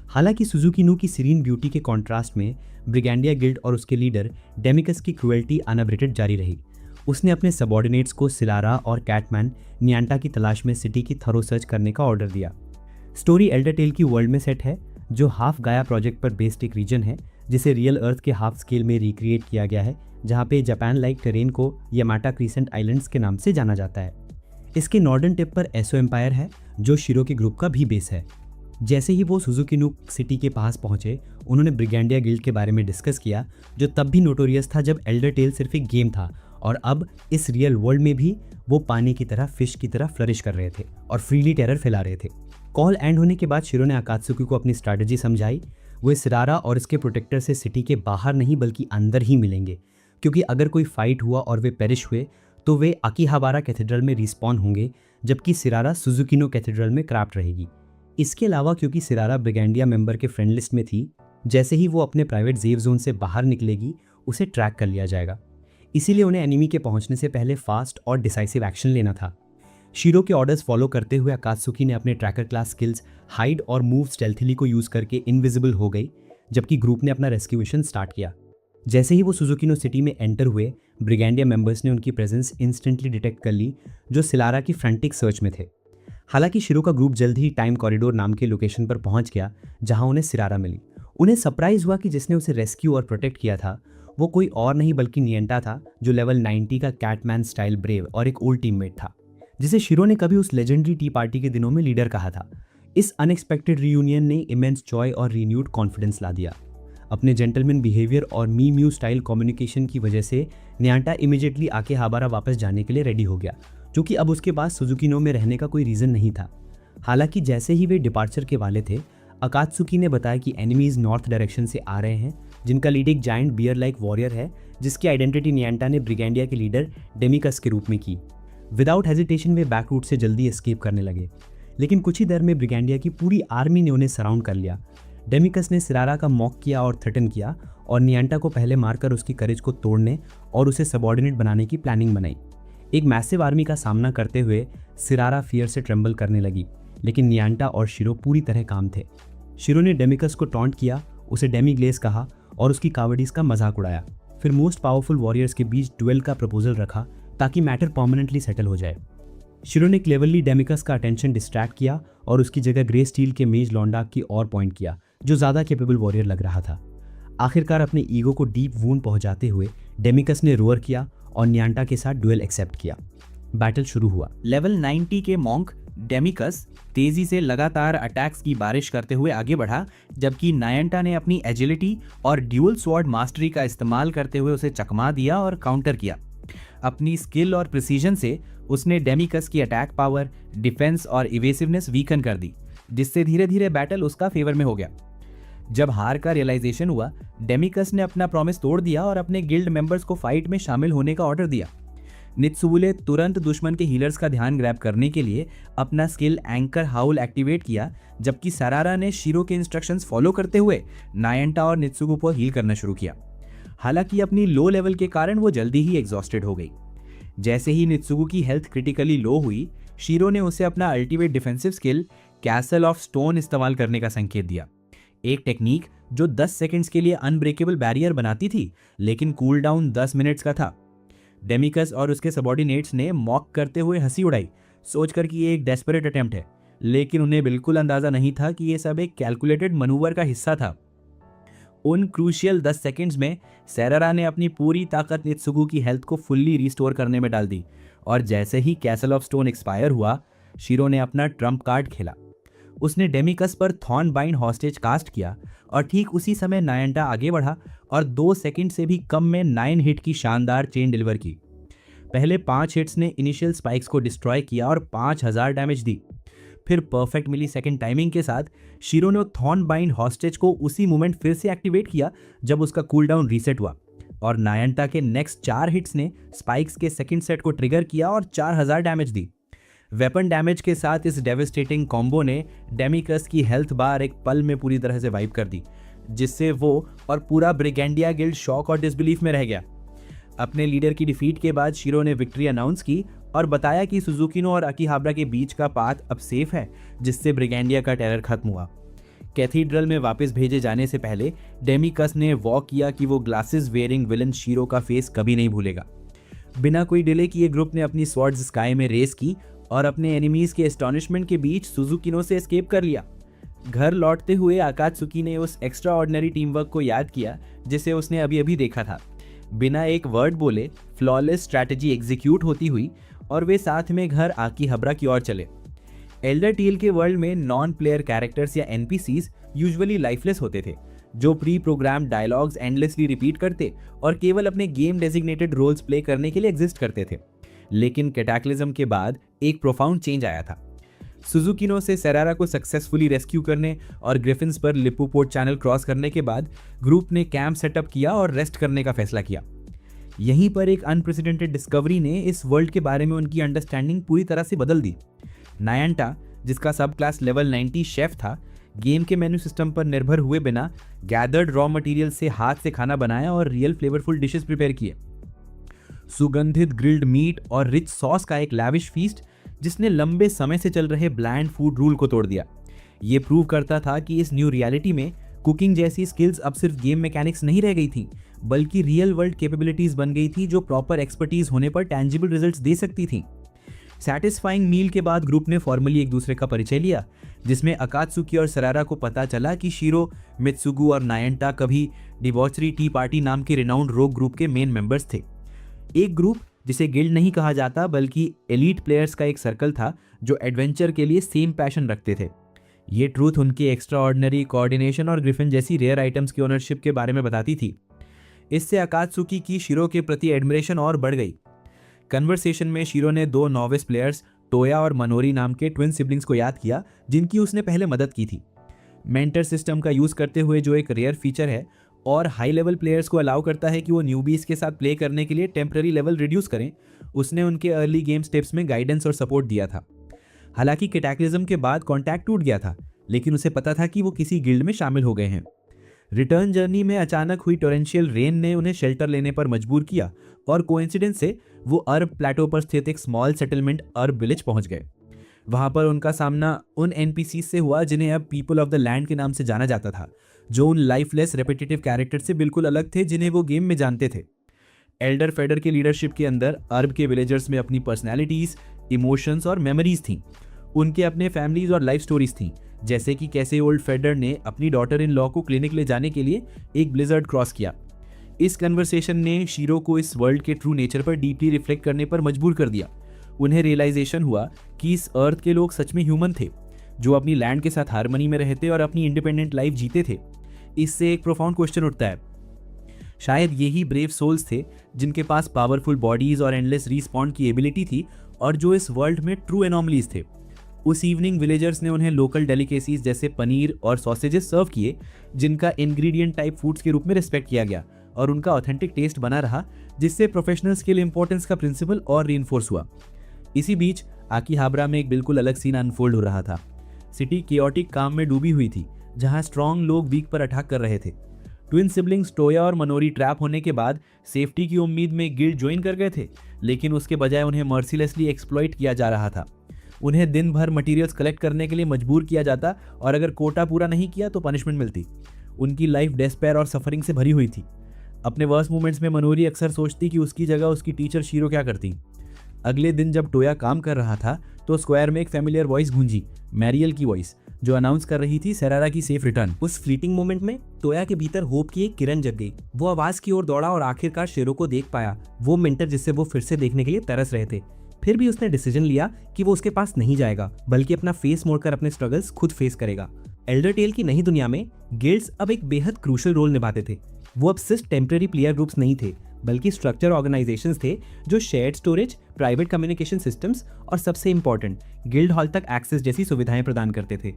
हालांकि सुजुकी नु की सीरीन ब्यूटी के कॉन्ट्रास्ट में ब्रिगेंडिया गिल्ड और उसके लीडर डेमिकस की क्रुएल्टी अनअबरेटेड जारी रही। उसने अपने सबॉर्डिनेट्स को सिलारा और कैटमैन नियांटा की तलाश में सिटी की थरो सर्च करने का ऑर्डर दिया। स्टोरी एल्डर टेल की वर्ल्ड में सेट है, जो हाफ गाया प्रोजेक्ट पर बेस्ड एक रीजन है जिसे रियल अर्थ के हाफ स्केल में रिक्रिएट किया गया है, जहाँ पे जापान लाइक टेरेन को यामाटा क्रीसेंट आइलैंड्स के नाम से जाना जाता है। इसके नॉर्दर्न टिप पर एसो एम्पायर है, जो शीरो के ग्रुप का भी बेस है। जैसे ही वो सुजुकी नु सिटी के पास पहुंचे, उन्होंने ब्रिगेंडिया गिल्ड के बारे में डिस्कस किया, जो तब भी नोटोरियस था जब एल्डर टेल सिर्फ एक गेम था, और अब इस रियल वर्ल्ड में भी वो पानी की तरह, फिश की तरह फ्लरिश कर रहे थे और फ्रीली टेरर फैला रहे थे। कॉल एंड होने के बाद शीरो ने अकात्सुकी को अपनी स्ट्रैटेजी समझाई। वो सिरारा और इसके प्रोटेक्टर से सिटी के बाहर नहीं बल्कि अंदर ही मिलेंगे, क्योंकि अगर कोई फाइट हुआ और वे पेरिश हुए तो वे अकीहाबारा कैथेड्रल में रिस्पॉन होंगे, जबकि सिरारा सुजुकी नो कैथेड्रल में क्रैप्ट रहेगी। इसके अलावा क्योंकि सिरारा ब्रिगेंडिया मेंबर के फ्रेंड लिस्ट में थी, जैसे ही वो अपने प्राइवेट जेव जोन से बाहर निकलेगी उसे ट्रैक कर लिया जाएगा। इसीलिए उन्हें एनिमी के पहुंचने से पहले फास्ट और डिसाइसिव एक्शन लेना था। शीरो के ऑर्डर्स फॉलो करते हुए अकात्सुकी ने अपने ट्रैकर क्लास स्किल्स हाइड और मूव स्टेल्थीली को यूज करके इनविजिबल हो गई, जबकि ग्रुप ने अपना रेस्क्यू मिशन स्टार्ट किया। जैसे ही वो सुजुकी नो सिटी में एंटर हुए, ब्रिगेंडिया मेंबर्स ने उनकी प्रेजेंस इंस्टेंटली डिटेक्ट कर ली, जो सिलारा की फ्रंटिक सर्च में थे। हालांकि शीरो का ग्रुप जल्द ही टाइम कॉरिडोर नाम के लोकेशन पर पहुंच गया, जहां उन्हें सिरारा मिली। उन्हें सरप्राइज हुआ कि जिसने उसे रेस्क्यू और प्रोटेक्ट किया था वो कोई और नहीं बल्कि नियंटा था, जो लेवल 90 का कैटमैन स्टाइल ब्रेव और एक ओल्ड टीममेट था, जिसे शीरो ने कभी उस लेजेंडरी टी पार्टी के दिनों में लीडर कहा था। इस अनएक्सपेक्टेड रियूनियन ने इमेंस जॉय और रिन्यूड कॉन्फिडेंस ला दिया। अपने जेंटलमैन बिहेवियर और मी म्यू स्टाइल कम्युनिकेशन की वजह से नियांटा इमीडिएटली अकीहाबारा वापस जाने के लिए रेडी हो गया, क्योंकि अब उसके पास सुजुकी नो में रहने का कोई रीज़न नहीं था। हालांकि जैसे ही वे डिपार्चर के वाले थे, अकात्सुकी ने बताया कि एनिमीज नॉर्थ डायरेक्शन से आ रहे हैं, जिनका लीड एक जायंट बियर लाइक वॉरियर है, जिसकी आइडेंटिटी नियांटा ने ब्रिगेंडिया के लीडर डेमिकस के रूप में की। Without hesitation way back route से जल्दी एस्केप करने लगे, लेकिन कुछ ही देर में ब्रिगेंडिया की पूरी आर्मी ने उन्हें सराउंड कर लिया। डेमिकस ने सिरारा का मॉक किया और थ्रेटन किया, और नियांटा को पहले मारकर उसकी करेज को तोड़ने और उसे सबऑर्डिनेट बनाने की प्लानिंग बनाई। एक मैसिव आर्मी का सामना करते हुए सिरारा फियर से ट्रेम्बल करने लगी, लेकिन नियांटा और शीरो पूरी तरह काम थे। शीरो ने डेमिकस को टॉन्ट किया, उसे डेमी ग्लेस कहा और उसकी कावर्डीज का मजाक उड़ाया। फिर मोस्ट पावरफुल वॉरियर्स के बीच डुएल का प्रपोजल रखा ताकि मैटर परमानेंटली सेटल हो जाए। शीरो ने क्लेवरली डेमिकस का अटेंशन डिस्ट्रैक्ट किया और उसकी जगह ग्रे स्टील के मेज लॉन्डाक की ओर पॉइंट किया, जो ज़्यादा कैपेबल वॉरियर लग रहा था। आखिरकार अपने ईगो को डीप वूंड पहुंचाते हुए डेमिकस ने रोअर किया और नियांटा के साथ डुएल एक्सेप्ट किया। बैटल शुरू हुआ। लेवल 90 के मॉन्क डेमिकस तेजी से लगातार अटैक्स की बारिश करते हुए आगे बढ़ा, जबकि नायंटा ने अपनी एजिलिटी और ड्यूल स्वॉर्ड मास्टरी का इस्तेमाल करते हुए उसे चकमा दिया और काउंटर किया। अपनी स्किल और प्रिसीजन से उसने डेमिकस की अटैक पावर, डिफेंस और इवेसिवनेस वीकन कर दी, जिससे धीरे धीरे बैटल उसका फेवर में हो गया। जब हार का रियलाइजेशन हुआ, डेमिकस ने अपना प्रॉमिस तोड़ दिया और अपने गिल्ड मेंबर्स को फाइट में शामिल होने का ऑर्डर दिया। नित्सुबुले तुरंत दुश्मन के हीलर्स का ध्यान ग्रैब करने के लिए अपना स्किल एंकर हाउल एक्टिवेट किया, जबकि सरारा ने शीरो के इंस्ट्रक्शंस फॉलो करते हुए नायंटा और नित्सुगु को हील करना शुरू किया। हालांकि अपनी लो लेवल के कारण वो जल्दी ही एग्जॉस्टेड हो गई। जैसे ही नित्सुगु की हेल्थ क्रिटिकली लो हुई, शीरो ने उसे अपना ultimate defensive skill castle of stone इस्तेमाल करने का संकेत दिया। एक टेक्निक जो 10 सेकंड्स के लिए अनब्रेकेबल बैरियर बनाती थी, लेकिन कूल डाउन 10 मिनट्स का था। डेमिकस और उसके सबॉर्डिनेट्स ने मॉक करते हुए हंसी उड़ाई, सोचकर कि ये एक डेस्परेट अटेम्प्ट है, लेकिन उन्हें बिल्कुल अंदाजा नहीं था कि ये सब एक कैलकुलेटेड मनूवर का हिस्सा था। उन क्रूशियल 10 सेकंड्स में सेरारा ने अपनी पूरी ताकत नित्सुगु की हेल्थ को फुल्ली रिस्टोर करने में डाल दी, और जैसे ही कैसल ऑफ स्टोन एक्सपायर हुआ, शीरो ने अपना ट्रम्प कार्ड खेला। उसने डेमिकस पर थॉर्न बाइंड हॉस्टेज कास्ट किया, और ठीक उसी समय नायंटा आगे बढ़ा और 2 सेकंड से भी कम में 9 हिट की शानदार चेन डिलीवर की। पहले 5 हिट्स ने इनिशियल स्पाइक्स को डिस्ट्रॉय किया और 5000 डैमेज दी। फिर परफेक्ट मिली सेकेंड टाइमिंग के साथ शीरो ने थॉर्न बाइंड हॉस्टेज को उसी मोमेंट फिर से एक्टिवेट किया जब उसका कूलडाउन रीसेट हुआ, और नायंटा के नेक्स्ट 4 हिट्स ने स्पाइक्स के सेकंड सेट को ट्रिगर किया और 4000 डैमेज दी। वेपन डैमेज के साथ इस डेविस्टेटिंग कॉम्बो ने डेमिकस की हेल्थ बार एक पल में पूरी तरह से वाइप कर दी, जिससे वो और पूरा ब्रिगेंडिया गिल्ड शॉक और डिसबिलीफ में रह गया। अपने लीडर की डिफीट के बाद शीरो ने विक्ट्री अनाउंस की और बताया कि सुजुकिनो और अकीहाबरा के बीच का पाथ अब सेफ है, जिससे ब्रिगेंडिया का टेरर खत्म हुआ। कैथीड्रल में वापस भेजे जाने से पहले डेमिकस ने वॉक किया कि वो ग्लासेस वेयरिंग विलन शीरो का फेस कभी नहीं भूलेगा। बिना कोई डिले किए ग्रुप ने अपनी स्वॉर्ड्स स्काई में रेस की और अपने एनिमीज के एस्टॉनिशमेंट के बीच सुजुकिनो से एस्केप कर लिया। घर लौटते हुए आकात्सुकी ने उस एक्स्ट्रा ऑर्डिनरी टीम वर्क को याद किया जिसे उसने अभी अभी देखा था। बिना एक वर्ड बोले फ्लॉलेस स्ट्रैटेजी एग्जीक्यूट होती हुई और वे साथ में घर आकीहाबरा की ओर चले। एल्डर टील के वर्ल्ड में नॉन प्लेयर कैरेक्टर्स या एनपीसीज यूजुअली लाइफलेस होते थे, जो pre program dialogues endlessly repeat करते और केवल अपने गेम डेजिग्नेटेड रोल्स प्ले करने के लिए एग्जिस्ट करते थे। लेकिन कैटाक्लिज्म के बाद एक प्रोफाउंड चेंज आया था। सुजुकिनो से सेरारा को सक्सेसफुली रेस्क्यू करने और ग्रिफिन्स पर लिपुपोर्ट चैनल क्रॉस करने के बाद ग्रुप ने कैंप सेटअप किया और रेस्ट करने का फैसला किया। यहीं पर एक अनप्रेसिडेंटेड डिस्कवरी ने इस वर्ल्ड के बारे में उनकी अंडरस्टैंडिंग पूरी तरह से बदल दी। नायंटा, जिसका सब क्लास लेवल 90 शेफ था, गेम के मेन्यू सिस्टम पर निर्भर हुए बिना गैदर्ड रॉ मटेरियल से हाथ से खाना बनाया और रियल फ्लेवरफुल डिशेस प्रिपेयर किए। सुगंधित ग्रिल्ड मीट और रिच सॉस का एक लैविश फीस्ट जिसने लंबे समय से चल रहे ब्लैंड फूड रूल को तोड़ दिया। ये प्रूव करता था कि इस न्यू रियलिटी में कुकिंग जैसी स्किल्स अब सिर्फ गेम मैकेनिक्स नहीं रह गई थी, बल्कि रियल वर्ल्ड कैपेबिलिटीज बन गई थी जो प्रॉपर एक्सपर्टीज होने पर टैंजिबल रिजल्ट्स दे सकती थी। सैटिस्फाइंग मील के बाद ग्रुप ने फॉर्मली एक दूसरे का परिचय लिया, जिसमें अकात्सुकी और सेरारा को पता चला कि शीरो, मित्सुगु और नायंटा कभी डिबॉचरी टी पार्टी नाम के रिनाउंड रोग ग्रुप के मेन मेंबर्स थे। एक ग्रुप जिसे गिल्ड नहीं कहा जाता बल्कि एलीट प्लेयर्स का एक सर्कल था जो एडवेंचर के लिए सेम पैशन रखते थे। ये ट्रूथ उनके एक्स्ट्रा ऑर्डिनरी कोऑर्डिनेशन और ग्रिफिन जैसी रेयर आइटम्स की ओनरशिप के बारे में बताती थी। इससे अकात्सुकी की शीरो के प्रति एडमिरेशन और बढ़ गई। कन्वर्सेशन में शीरो ने 2 नॉविस प्लेयर्स टोया और मनोरी नाम के ट्विन सिबलिंग्स को याद किया जिनकी उसने पहले मदद की थी। मेंटर सिस्टम का यूज करते हुए, जो एक रेयर फीचर है और हाई लेवल प्लेयर्स को अलाउ करता है कि वो न्यूबीज के साथ प्ले करने के लिए टेम्पररी लेवल रिड्यूस करें, उसने उनके अर्ली गेम स्टेप्स में गाइडेंस और सपोर्ट दिया था। हालांकि कैटाक्लिज्म के बाद कॉन्टैक्ट टूट गया था, लेकिन उसे पता था कि वो किसी गिल्ड में शामिल हो गए हैं। रिटर्न जर्नी में अचानक हुई टोरेंशियल रेन ने उन्हें शेल्टर लेने पर मजबूर किया और कोइंसिडेंस से वो अर्ब प्लेटो पर स्थित एक स्मॉल सेटलमेंट अर्ब विलेज पहुंच गए। वहां पर उनका सामना उन एनपीसी से हुआ जिन्हें अब पीपल ऑफ द लैंड के नाम से जाना जाता था, जो उन लाइफलेस रेपिटेटिव कैरेक्टर से बिल्कुल अलग थे जिन्हें वो गेम में जानते थे। एल्डर फेडर के लीडरशिप के अंदर अर्ब के विलेजर्स में अपनी पर्सनैलिटीज, इमोशंस और मेमोरीज थीं। उनके अपने फैमिलीज और लाइफ स्टोरीज थीं, जैसे कि कैसे ओल्ड फेडर ने अपनी डॉटर इन लॉ को क्लिनिक ले जाने के लिए एक ब्लिजर्ड क्रॉस किया। इस कन्वर्सेशन ने शीरो को इस वर्ल्ड के ट्रू नेचर पर डीपली रिफ्लेक्ट करने पर मजबूर कर दिया। उन्हें रियलाइजेशन हुआ कि इस अर्थ के लोग सच में ह्यूमन थे, जो अपनी लैंड के साथ हार्मनी में रहते और अपनी इंडिपेंडेंट लाइफ जीते थे। इससे एक प्रोफाउंड क्वेश्चन उठता है, शायद यही ब्रेव सोल्स थे जिनके पास पावरफुल बॉडीज और एंडलेस रिस्पॉन्ड की एबिलिटी थी और जो इस वर्ल्ड में ट्रू एनॉमलीज थे। उस इवनिंग विलेजर्स ने उन्हें लोकल डेलिकेसीज जैसे पनीर और सॉसेजेस सर्व किए, जिनका इंग्रेडिएंट टाइप फूड्स के रूप में रिस्पेक्ट किया गया और उनका ऑथेंटिक टेस्ट बना रहा, जिससे प्रोफेशनल स्किल इंपॉर्टेंस का प्रिंसिपल और रीइंफोर्स हुआ। इसी बीच आकीहाबरा में एक बिल्कुल अलग सीन अनफोल्ड हो रहा था। सिटी केओटिक काम में डूबी हुई थी, जहां स्ट्रॉन्ग लोग वीक पर अटैक कर रहे थे। ट्विन सिबलिंग्स टोया और मनोरी ट्रैप होने के बाद सेफ्टी की उम्मीद में गिल्ड ज्वाइन कर गए थे, लेकिन उसके बजाय उन्हें मर्सीलेसली एक्सप्लॉइट किया जा रहा था। उन्हें दिन भर मटेरियल्स कलेक्ट करने के लिए मजबूर किया जाता और अगर कोटा पूरा नहीं किया तो पनिशमेंट मिलती। उनकी लाइफ डेस्पेयर और सफरिंग से भरी हुई थी। अपने वर्स्ट मोमेंट्स में मनोरी अक्सर सोचती कि उसकी जगह उसकी टीचर शीरो क्या करती। अगले दिन जब टोया काम कर रहा था तो स्क्वायर में एक फेमिलियर वॉइस गूंजी, मैरियल की वॉइस, जो अनाउंस कर रही थी सेरारा की सेफ रिटर्न। उस फ्लीटिंग मोमेंट में टोया के भीतर होप की एक किरण जग गई। वो आवाज की ओर दौड़ा और आखिरकार शीरो को देख पाया, वो मेंटर जिससे वो फिर से देखने के लिए तरस रहे थे। फिर भी उसने डिसीजन लिया कि वो उसके पास नहीं जाएगा, बल्कि अपना फेस मोड़कर अपने स्ट्रगल्स खुद फेस करेगा। एल्डर टेल की नई दुनिया में गिल्ड्स अब एक बेहद क्रूशियल रोल निभाते थे। वो अब सिर्फ टेम्पररी प्लेयर ग्रुप्स नहीं थे, बल्कि स्ट्रक्चर ऑर्गेनाइजेशंस थे जो shared storage, private communication systems और सबसे इंपॉर्टेंट गिल्ड हॉल तक एक्सेस जैसी सुविधाएं प्रदान करते थे।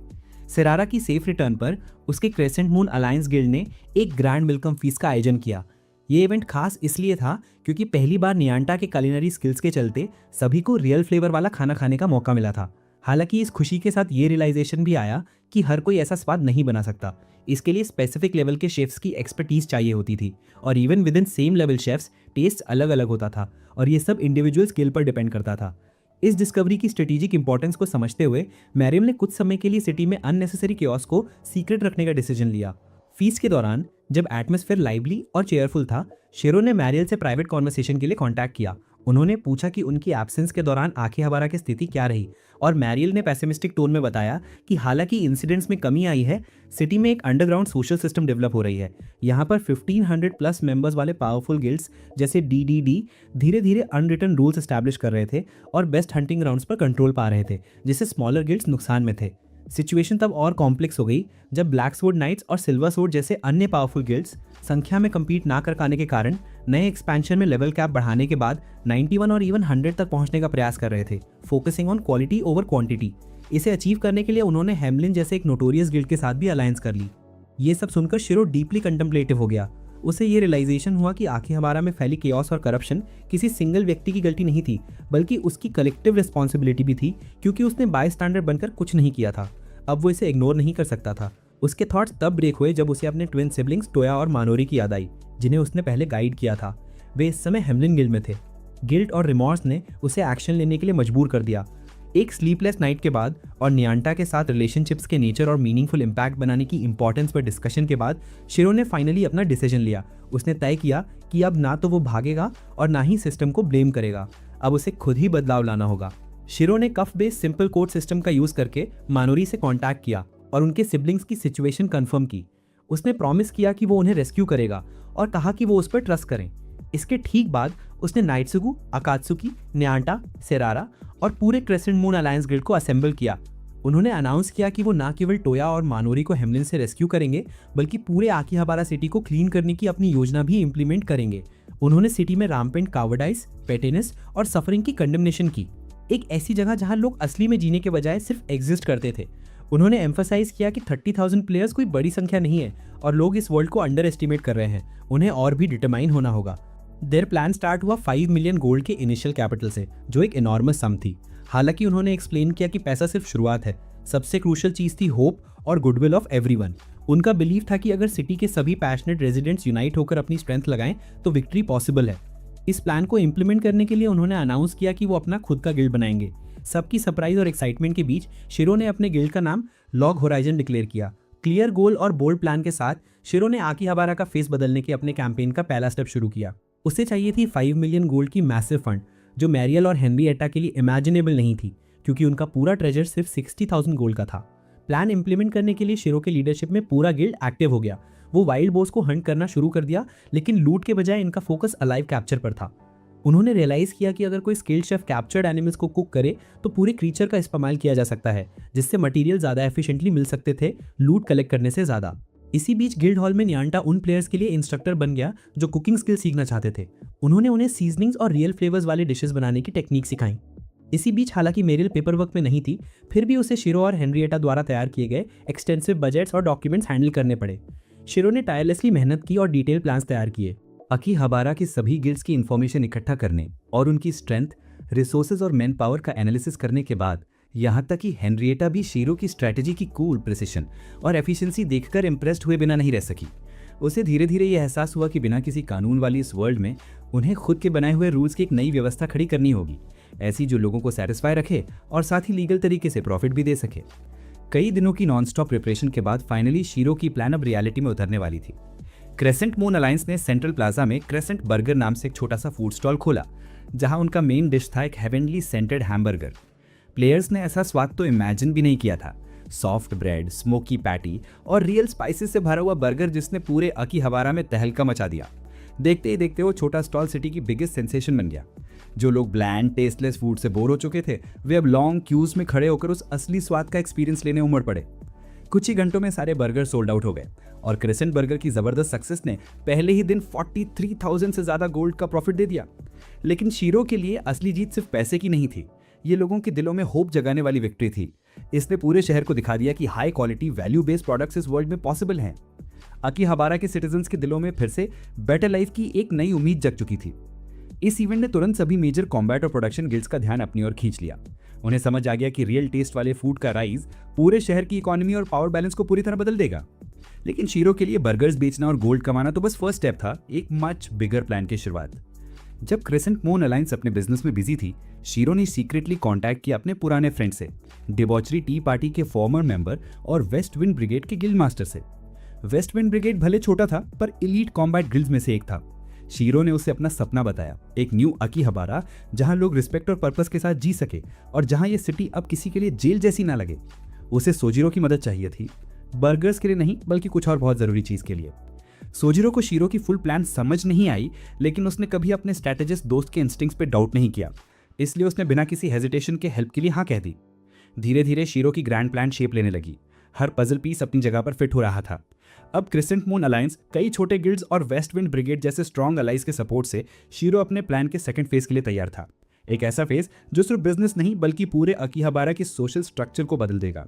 सिरारा की सेफ रिटर्न पर उसके क्रेसेंट मून अलायंस गिल्ड ने एक ग्रैंड वेलकम फीस का आयोजन किया। ये इवेंट खास इसलिए था क्योंकि पहली बार नियांटा के कुलिनरी स्किल्स के चलते सभी को रियल फ्लेवर वाला खाना खाने का मौका मिला था। हालांकि इस खुशी के साथ ये रियलाइजेशन भी आया कि हर कोई ऐसा स्वाद नहीं बना सकता। इसके लिए स्पेसिफिक लेवल के शेफ्स की एक्सपर्टीज चाहिए होती थी और even within same level chefs taste अलग अलग होता था और ये सब इंडिविजुअल स्किल पर डिपेंड करता था। इस डिस्कवरी की स्ट्रेटेजिक इंपॉर्टेंस को समझते हुए मैरियम ने कुछ समय के लिए सिटी में अननेसेसरी केओस को सीक्रेट रखने का डिसीजन लिया। फीस के दौरान जब एटमॉस्फेयर लाइवली और चेयरफुल था, शेरो ने मैरियल से प्राइवेट कॉन्वर्सेशन के लिए कांटेक्ट किया। उन्होंने पूछा कि उनकी एब्सेंस के दौरान आखिहबारा की स्थिति क्या रही और मैरियल ने पेसिमिस्टिक टोन में बताया कि हालांकि इंसिडेंट्स में कमी आई है, सिटी में एक अंडरग्राउंड सोशल सिस्टम डेवलप हो रही है। यहाँ पर 1500 प्लस मेंबर्स वाले पावरफुल गिल्ड्स जैसे DDD धीरे धीरे अनरिटन रूल्स एस्टैब्लिश कर रहे थे और बेस्ट हंटिंग ग्राउंड्स पर कंट्रोल पा रहे थे, जिससे स्मॉलर गिल्ड्स नुकसान में थे। सिचुएशन तब और कॉम्प्लेक्स हो गई जब ब्लैक स्वॉर्ड नाइट्स और सिल्वर स्वॉर्ड जैसे अन्य पावरफुल गिल्ड्स संख्या में compete ना कर पाने के कारण नए एक्सपेंशन में लेवल कैप बढ़ाने के बाद 91 और इवन 100 तक पहुंचने का प्रयास कर रहे थे, focusing on quality over quantity. इसे अचीव करने के लिए उन्होंने हेमलिन जैसे एक नोटोरियस गिल्ड के साथ भी अलायंस कर ली। ये सब सुनकर शिरो डीपली कंटेम्पलेटिव हो गया। उसे ये रियलाइजेशन हुआ कि आखिहबारा में फैली केओस और करप्शन किसी सिंगल व्यक्ति की गलती नहीं थी, बल्कि उसकी कलेक्टिव रिस्पॉन्सिबिलिटी भी थी, क्योंकि उसने बाय स्टैंडर्ड बनकर कुछ नहीं किया था। अब वो इसे इग्नोर नहीं कर सकता था। उसके थॉट्स तब ब्रेक हुए जब उसे अपने ट्विन सिबलिंग्स टोया और मानोरी की याद आई, जिन्हें उसने पहले गाइड किया था। वे इस समय हेमलिन गिल्ड में थे। गिल्ट और रिमॉर्स ने उसे एक्शन लेने के लिए मजबूर कर दिया। एक स्लीपलेस नाइट के बाद और नियांटा के साथ रिलेशनशिप्स के नेचर और मीनिंगफुल इम्पैक्ट बनाने की इंपॉर्टेंस पर डिस्कशन के बाद शिरो ने फाइनली अपना डिसीजन लिया। उसने तय किया कि अब ना तो वो भागेगा और ना ही सिस्टम को ब्लेम करेगा। अब उसे खुद ही बदलाव लाना होगा। शिरो ने कफ बेस्ड सिंपल कोड सिस्टम का यूज करके मानोरी से कांटेक्ट किया और उनके सिबलिंग्स की सिचुएशन कंफर्म की। उसने प्रॉमिस किया कि वो उन्हें रेस्क्यू करेगा और कहा कि वो उस पर ट्रस्ट करें। इसके ठीक बाद उसने नाइट्सुगु, अकात्सुकी, नियांटा, सेरारा और पूरे क्रेसेंट मून अलायंस गिल्ड को असेंबल किया। उन्होंने अनाउंस किया कि वो ना केवल टोया और मानोरी को हेमलिन से रेस्क्यू करेंगे, बल्कि पूरे आखिहबारा सिटी को क्लीन करने की अपनी योजना भी इंप्लीमेंट करेंगे। उन्होंने सिटी में रैम्पेंट कावर्डाइज, पेटिनेस और सफरिंग की कंडेमनेशन की, एक ऐसी जगह जहां लोग असली में जीने के बजाय सिर्फ एग्जिस्ट करते थे। उन्होंने एम्फसाइज किया कि 30,000 प्लेयर्स कोई बड़ी संख्या नहीं है और लोग इस वर्ल्ड को अंडर एस्टिमेट कर रहे हैं। उन्हें और भी डिटरमाइन होना होगा। देयर प्लान स्टार्ट हुआ 5 मिलियन गोल्ड के इनिशियल कैपिटल से, जो एक एनॉर्मस सम थी। हालांकि उन्होंने एक्सप्लेन किया कि पैसा सिर्फ शुरुआत है, सबसे क्रूशियल चीज थी होप और गुडविल ऑफ एवरीवन। उनका बिलीव था कि अगर सिटी के सभी पैशनेट रेजिडेंट्स यूनाइट होकर अपनी स्ट्रेंथ लगाएं तो विक्ट्री पॉसिबल है। इस प्लान को इंप्लीमेंट करने के लिए उन्होंने अनाउंस किया कि वो अपना खुद का गिल्ड बनाएंगे। सबकी सरप्राइज और एक्साइटमेंट के बीच शिरो ने अपने गिल्ड का नाम लॉग होराइजन डिक्लेयर किया। क्लियर गोल और बोल्ड प्लान के साथ शिरो ने आखिहबारा का फेस बदलने के अपने कैंपेन का पहला स्टेप शुरू किया। उसे चाहिए थी 5 मिलियन गोल्ड की मैसिव फंड, जो मैरियल और हेनरिएटा के लिए इमेजिनेबल नहीं थी, क्योंकि उनका पूरा ट्रेजर सिर्फ 60,000 गोल्ड का था। प्लान इंप्लीमेंट करने के लिए शिरो के लीडरशिप में पूरा गिल्ड एक्टिव हो गया। वो वाइल्ड बोस को हंट करना शुरू कर दिया, लेकिन लूट के बजाय इनका फोकस अलाइव कैप्चर पर था। उन्होंने रियलाइज किया कि अगर कोई स्किल्ड शेफ कैप्चर्ड एनिमल्स को कुक करे तो पूरे क्रीचर का इस्तेमाल किया जा सकता है, जिससे मटेरियल ज़्यादा एफिशिएंटली मिल सकते थे लूट कलेक्ट करने से ज़्यादा। इसी बीच गिल्ड हॉल में नियांटा उन प्लेयर्स के लिए इंस्ट्रक्टर बन गया जो कुकिंग स्किल सीखना चाहते थे। उन्होंने उन्हें सीजनिंग्स और रियल फ्लेवर्स वाले डिशेस बनाने की टेक्निक सिखाई। इसी बीच हालांकि मेरिल पेपर वर्क में नहीं थी, फिर भी उसे शिरो और हेनरिएटा द्वारा तैयार किए गए एक्सटेंसिव बजट्स और डॉक्यूमेंट्स हैंडल करने पड़े। शिरो ने टायरलेसली मेहनत की और डिटेल प्लान्स तैयार किए। आखिहबारा की सभी गिल्ड्स की इंफॉर्मेशन इकट्ठा करने और उनकी स्ट्रेंथ, रिसोर्सेज और मैन पावर का एनालिसिस करने के बाद यहाँ तक कि हेनरिएटा भी शिरो की स्ट्रैटेजी की कूल प्रिसिशन और एफिशिएंसी देखकर इम्प्रेस्ड हुए बिना नहीं रह सकी। उसे धीरे धीरे यह एहसास हुआ कि बिना किसी कानून वाली इस वर्ल्ड में उन्हें खुद के बनाए हुए रूल्स की एक नई व्यवस्था खड़ी करनी होगी, ऐसी जो लोगों को सेटिस्फाई रखे और साथ ही लीगल तरीके से प्रॉफिट भी दे सके। कई दिनों की नॉनस्टॉप प्रिपरेशन के बाद फाइनली शिरो की प्लान अब रियलिटी में उतरने वाली थी। क्रेसेंट मून अलायंस ने सेंट्रल प्लाजा में क्रेसेंट बर्गर नाम से एक छोटा सा फूड स्टॉल खोला, जहां उनका मेन डिश था एक हेवनली सेंटेड हैमबर्गर। प्लेयर्स ने ऐसा स्वाद तो इमेजिन भी नहीं किया था। सॉफ्ट ब्रेड, स्मोकी पैटी और रियल स्पाइसेस से भरा हुआ बर्गर जिसने पूरे आखिहबारा में तहलका मचा दिया। देखते ही देखते वो छोटा स्टॉल सिटी की बिगेस्ट सेंसेशन बन गया। जो लोग ब्लैंड टेस्टलेस फूड से बोर हो चुके थे, वे अब लॉन्ग क्यूज में खड़े होकर उस असली स्वाद का एक्सपीरियंस लेने उमड़ पड़े। कुछ ही घंटों में सारे बर्गर सोल्ड आउट हो गए और क्रेसेंट बर्गर की जबरदस्त सक्सेस ने पहले ही दिन 43,000 से ज्यादा गोल्ड का प्रॉफिट दे दिया। लेकिन शीरो के लिए असली जीत सिर्फ पैसे की नहीं थी, ये लोगों के दिलों में होप जगाने वाली विक्ट्री थी। इसने पूरे शहर को दिखा दिया कि high quality value based products इस वर्ल्ड में पॉसिबल हैं। अकीहाबारा के सिटीजन्स के दिलों में फिर से बेटर लाइफ की एक नई उम्मीद जग चुकी थी। इस इवेंट ने तुरंत सभी मेजर कॉम्बैट और प्रोडक्शन गिल्ड्स का ध्यान अपनी ओर खींच लिया। उन्हें समझ आ गया कि रियल टेस्ट वाले फूड का राइज पूरे शहर की इकोनॉमी और पावर बैलेंस को पूरी तरह बदल देगा। लेकिन शीरो के लिए बर्गर्स बेचना और गोल्ड कमाना तो बस फर्स्ट स्टेप था, एक मच बिगर प्लान की शुरुआत। जब क्रेसेंट मून अलायंस अपने बिजनेस में बिजी थी, शीरो ने सीक्रेटली कांटेक्ट किया अपने पुराने फ्रेंड से, डिबॉचरी टी पार्टी के फॉर्मर मेंबर और वेस्ट विंड ब्रिगेड के गिल्ड मास्टर से। वेस्ट विंड ब्रिगेड भले छोटा था पर एलीट कॉम्बैट गिल्ड्स में से एक था। शीरो ने उसे अपना सपना बताया, एक न्यू अकीहाबारा जहां लोग रिस्पेक्ट और पर्पस के साथ जी सके और जहां ये सिटी अब किसी के लिए जेल जैसी ना लगे। उसे सोजिरो की मदद चाहिए थी, बर्गर्स के लिए नहीं बल्कि कुछ और बहुत जरूरी चीज के लिए। सोजिरो को शीरो की फुल प्लान समझ नहीं आई, लेकिन उसने कभी अपने स्ट्रैटेजिस्ट दोस्त के इंस्टिंक्ट्स पे डाउट नहीं किया, इसलिए उसने बिना किसी हेजिटेशन के हेल्प के लिए हाँ कह दी। धीरे धीरे शीरो की ग्रैंड प्लान शेप लेने लगी, हर पजल पीस अपनी जगह पर फिट हो रहा था। अब क्रेसेंट मून अलायंस, कई छोटे गिल्ड्स और वेस्ट विंड ब्रिगेड जैसे स्ट्रॉन्ग अलाइज के सपोर्ट से शीरो अपने प्लान के सेकंड फेज के लिए तैयार था। एक ऐसा फेज जो सिर्फ बिजनेस नहीं बल्कि पूरे अकीहाबारा के सोशल स्ट्रक्चर को बदल देगा।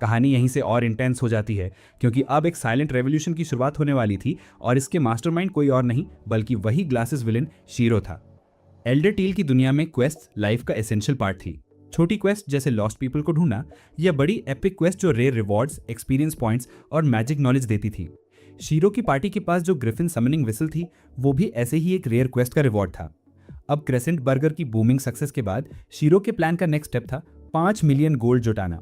कहानी यहीं से और इंटेंस हो जाती है क्योंकि अब एक साइलेंट रेवोल्यूशन की शुरुआत होने वाली थी और इसके मास्टरमाइंड कोई और नहीं बल्कि वही ग्लासेस विलेन शीरो था। एल्डर टील की दुनिया में क्वेस्ट लाइफ का एसेंशियल पार्ट थी। छोटी क्वेस्ट जैसे लॉस्ट पीपल को ढूंढना या बड़ी एपिक क्वेस्ट जो रेयर रिवॉर्ड्स, एक्सपीरियंस पॉइंट्स और मैजिक नॉलेज देती थी। शीरो की पार्टी के पास जो ग्रिफिन समनिंग विसल थी वो भी ऐसे ही एक रेयर क्वेस्ट का रिवॉर्ड था। अब क्रेसेंट बर्गर की बूमिंग सक्सेस के बाद शीरो के प्लान का नेक्स्ट स्टेप था 5 मिलियन गोल्ड जुटाना।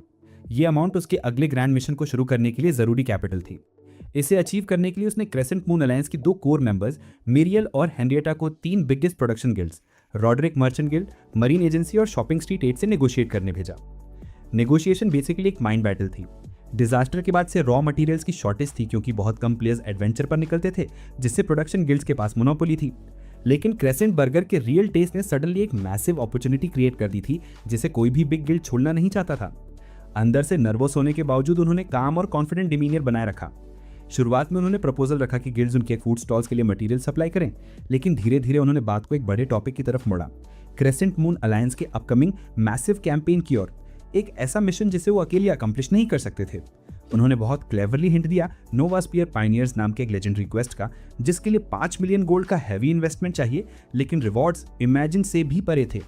ये अमाउंट उसके अगले ग्रैंड मिशन को शुरू करने के लिए जरूरी कैपिटल थी। इसे अचीव करने के लिए उसने क्रेसेंट मून अलायंस की 2 कोर मेंबर्स मिरियल और हेनरिएटा को 3 biggest production guilds Roderick merchant guild, marine agency और शॉपिंग स्ट्रीट 8 से नेगोशिएट करने भेजा। नेगोशिएशन बेसिकली एक माइंड बैटल थी। डिजास्टर के बाद से रॉ मटेरियल्स की शॉर्टेज थी क्योंकि बहुत कम प्लेयर्स एडवेंचर पर निकलते थे, जिससे प्रोडक्शन गिल्ड्स के पास मोनोपोली थी। लेकिन क्रेसेंट बर्गर के रियल टेस्ट ने सडनली एक मैसिव अपॉर्चुनिटी क्रिएट कर दी थी जिसे कोई भी बिग गिल्ड छोड़ना नहीं चाहता था। अंदर से नर्वस होने के बावजूद उन्होंने काम और कॉन्फिडेंट डिमीनियर बनाए रखा। शुरुआत में उन्होंने प्रपोजल रखा कि गिल्ड्स उनके फूड स्टॉल्स के लिए मटेरियल सप्लाई करें, लेकिन धीरे धीरे उन्होंने बात को एक बड़े टॉपिक की तरफ मोड़ा, क्रेसेंट मून अलायंस के अपकमिंग मैसिव कैंपेन की ओर, एक ऐसा मिशन जिसे वो अकेले अकम्प्लिश नहीं कर सकते थे। उन्होंने बहुत क्लेवरली हिंट दिया नोवा स्पीयर पायनियर्स नाम के एक लेजेंडरी क्वेस्ट का, जिसके लिए 5 मिलियन गोल्ड का हैवी इन्वेस्टमेंट चाहिए, लेकिन रिवॉर्ड्स इमेजिन से भी परे थे।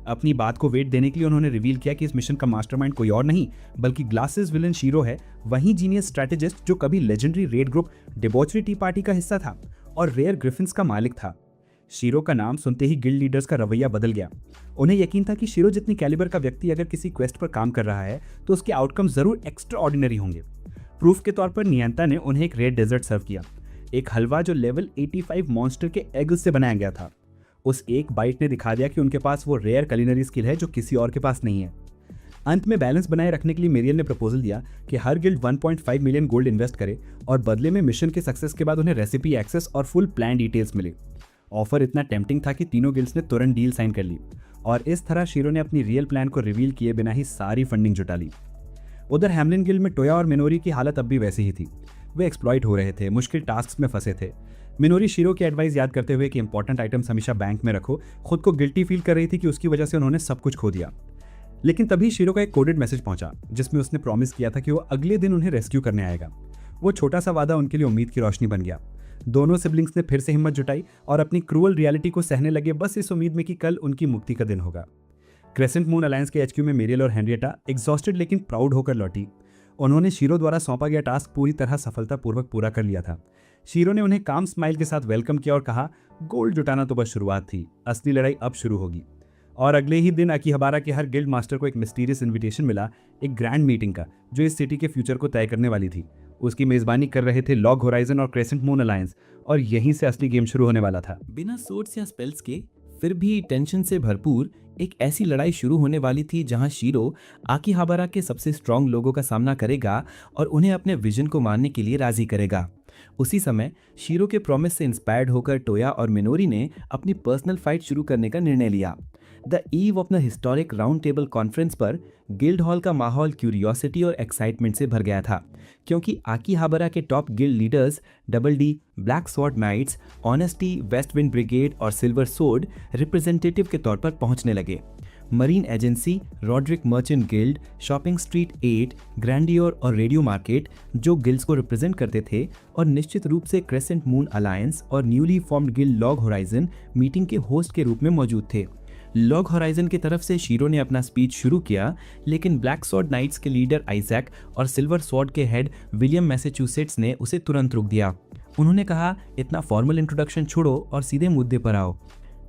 अपनी बात को वेट देने के लिए उन्होंने रिवील किया कि इस मिशन का मास्टरमाइंड कोई और नहीं बल्कि ग्लासेस विलन शीरो है, वही जीनियस स्ट्रैटेजिस्ट जो कभी legendary red group debauchery T party का हिस्सा था और रेयर ग्रिफिन्स का मालिक था। शीरो का नाम सुनते ही गिल्ड लीडर्स का रवैया बदल गया। उन्हें यकीन था कि शीरो जितनी कैलिबर का व्यक्ति अगर किसी क्वेस्ट पर काम कर रहा है तो उसके आउटकम जरूर एक्स्ट्रा ऑर्डिनरी होंगे। प्रूफ के तौर पर नियंता ने उन्हें एक रेड डेजर्ट सर्व किया, एक हलवा जो लेवल 85 मॉन्स्टर के एग से बनाया गया था। उस एक बाइट ने दिखा दिया कि उनके पास वो रेयर कुलिनरी स्किल है जो किसी और के पास नहीं है। अंत में बैलेंस बनाए रखने के लिए मेरियल ने प्रपोजल दिया कि हर गिल्ड 1.5 मिलियन गोल्ड इन्वेस्ट करे और बदले में मिशन के सक्सेस के बाद उन्हें रेसिपी एक्सेस और फुल प्लान डिटेल्स मिले। ऑफर इतना टेम्पटिंग था कि तीनों गिल्ड्स ने तुरंत डील साइन कर ली और इस तरह शीरो ने अपनी रियल प्लान को रिवील किए बिना ही सारी फंडिंग जुटा ली। उधर हैमलिन गिल्ड में टोया और मिनोरी की हालत अब भी वैसी ही थी। वे एक्सप्लॉइट हो रहे थे, मुश्किल टास्क में फंसे थे। मिनोरी शीरो की एडवाइस याद करते हुए कि इंपॉर्टेंट आइटम्स हमेशा बैंक में रखो, खुद को गिल्टी फील कर रही थी कि उसकी वजह से उन्होंने सब कुछ खो दिया। लेकिन तभी शीरो का एक कोडेड मैसेज पहुंचा जिसमें उसने प्रॉमिस किया था कि वो अगले दिन उन्हें रेस्क्यू करने आएगा। वो छोटा सा वादा उनके लिए उम्मीद की रोशनी बन गया। दोनों सिबलिंग्स ने फिर से हिम्मत जुटाई और अपनी क्रूअल रियलिटी को सहने लगे, बस इस उम्मीद में कि कल उनकी मुक्ति का दिन होगा। क्रेसेंट मून अलायंस के एचक्यू में मेरियल और हेनरिएटा एग्जॉस्टेड लेकिन प्राउड होकर लौटी। उन्होंने शीरो द्वारा सौंपा गया टास्क पूरी तरह सफलतापूर्वक पूरा कर लिया था। शीरो ने उन्हें काम स्माइल के साथ वेलकम किया और कहा, गोल्ड जुटाना तो बस शुरुआत थी, असली लड़ाई अब शुरू होगी। और अगले ही दिन अकीहाबारा के हर गिल्ड मास्टर को एक मिस्टीरियस इन्विटेशन मिला, एक ग्रैंड मीटिंग का जो इस सिटी के फ्यूचर को तय करने वाली थी। उसकी मेजबानी कर रहे थे लॉग होराइजन और क्रेसेंट मून अलायंस और यहीं से असली गेम शुरू होने वाला था। बिना सोर्ड्स या स्पेल्स के फिर भी टेंशन से भरपूर एक ऐसी लड़ाई शुरू होने वाली थी जहां शीरो आकीहाबारा के सबसे स्ट्रांग लोगों का सामना करेगा और उन्हें अपने विजन को मानने के लिए राजी करेगा। उसी समय शीरो के प्रॉमिस से इंस्पायर्ड होकर टोया और मिनोरी ने अपनी पर्सनल फाइट शुरू करने का निर्णय लिया। The eve of the historic round table conference पर गिल्ड हॉल का माहौल क्यूरियोसिटी और एक्साइटमेंट से भर गया था, क्योंकि आकीहाबारा के top guild leaders double D, black sword knights, honesty, west wind brigade और सिल्वर सोर्ड रिप्रेजेंटेटिव के तौर पर पहुंचने लगे। Marine agency, Roderick merchant guild, shopping street 8, grandeur और रेडियो मार्केट जो गिल्ड्स को रिप्रेजेंट करते थे, और निश्चित रूप से क्रेसेंट मून अलायंस और newly formed guild log horizon meeting के होस्ट के रूप में मौजूद थे। लॉग होराइजन की तरफ से शीरो ने अपना स्पीच शुरू किया, लेकिन ब्लैक स्वॉर्ड नाइट्स के लीडर आइजैक और सिल्वर स्वॉर्ड के हेड विलियम मैसेच्यूसेट्स ने उसे तुरंत रोक दिया। उन्होंने कहा, इतना फॉर्मल इंट्रोडक्शन छोड़ो और सीधे मुद्दे पर आओ।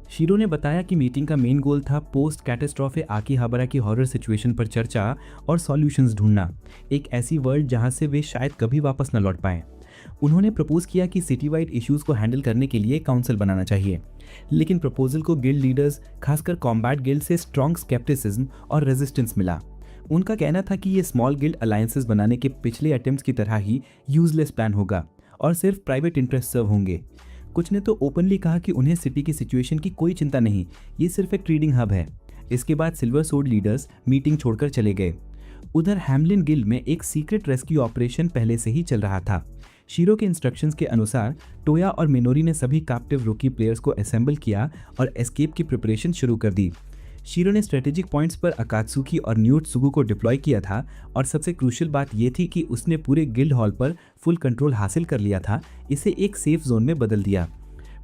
शीरो ने बताया कि मीटिंग का मेन गोल था पोस्ट कैटास्ट्रोफे आकीहाबारा की हॉरर सिचुएशन पर चर्चा और सॉल्यूशंस ढूंढना, एक ऐसी वर्ल्ड जहां से वे शायद कभी वापस न लौट पाएं। उन्होंने प्रपोज किया कि सिटी वाइड इश्यूज को हैंडल करने के लिए काउंसिल बनाना चाहिए, लेकिन प्रपोजल को गिल्ड लीडर्स, खासकर कॉम्बैट गिल्ड से स्ट्रॉन्ग स्केप्टिसिज्म और रेजिस्टेंस मिला। उनका कहना था कि ये स्मॉल गिल्ड अलायंसेस बनाने के पिछले अटेम्प्ट्स की तरह ही यूजलेस प्लान होगा और सिर्फ प्राइवेट इंटरेस्ट सर्व होंगे। कुछ ने तो ओपनली कहा कि उन्हें सिटी की सिचुएशन की कोई चिंता नहीं, ये सिर्फ एक ट्रेडिंग हब है। इसके बाद सिल्वर सोर्ड लीडर्स मीटिंग छोड़कर चले गए। उधर हैमलिन गिल्ड में एक सीक्रेट रेस्क्यू ऑपरेशन पहले से ही चल रहा था। शीरो के इंस्ट्रक्शंस के अनुसार टोया और मिनोरी ने सभी कैप्टिव रूकी प्लेयर्स को असेंबल किया और एस्केप की प्रिपरेशन शुरू कर दी। शीरो ने स्ट्रेटेजिक पॉइंट्स पर अकात्सुकी और न्यूट सुगु को डिप्लॉय किया था, और सबसे क्रूशियल बात यह थी कि उसने पूरे गिल्ड हॉल पर फुल कंट्रोल हासिल कर लिया था, इसे एक सेफ जोन में बदल दिया।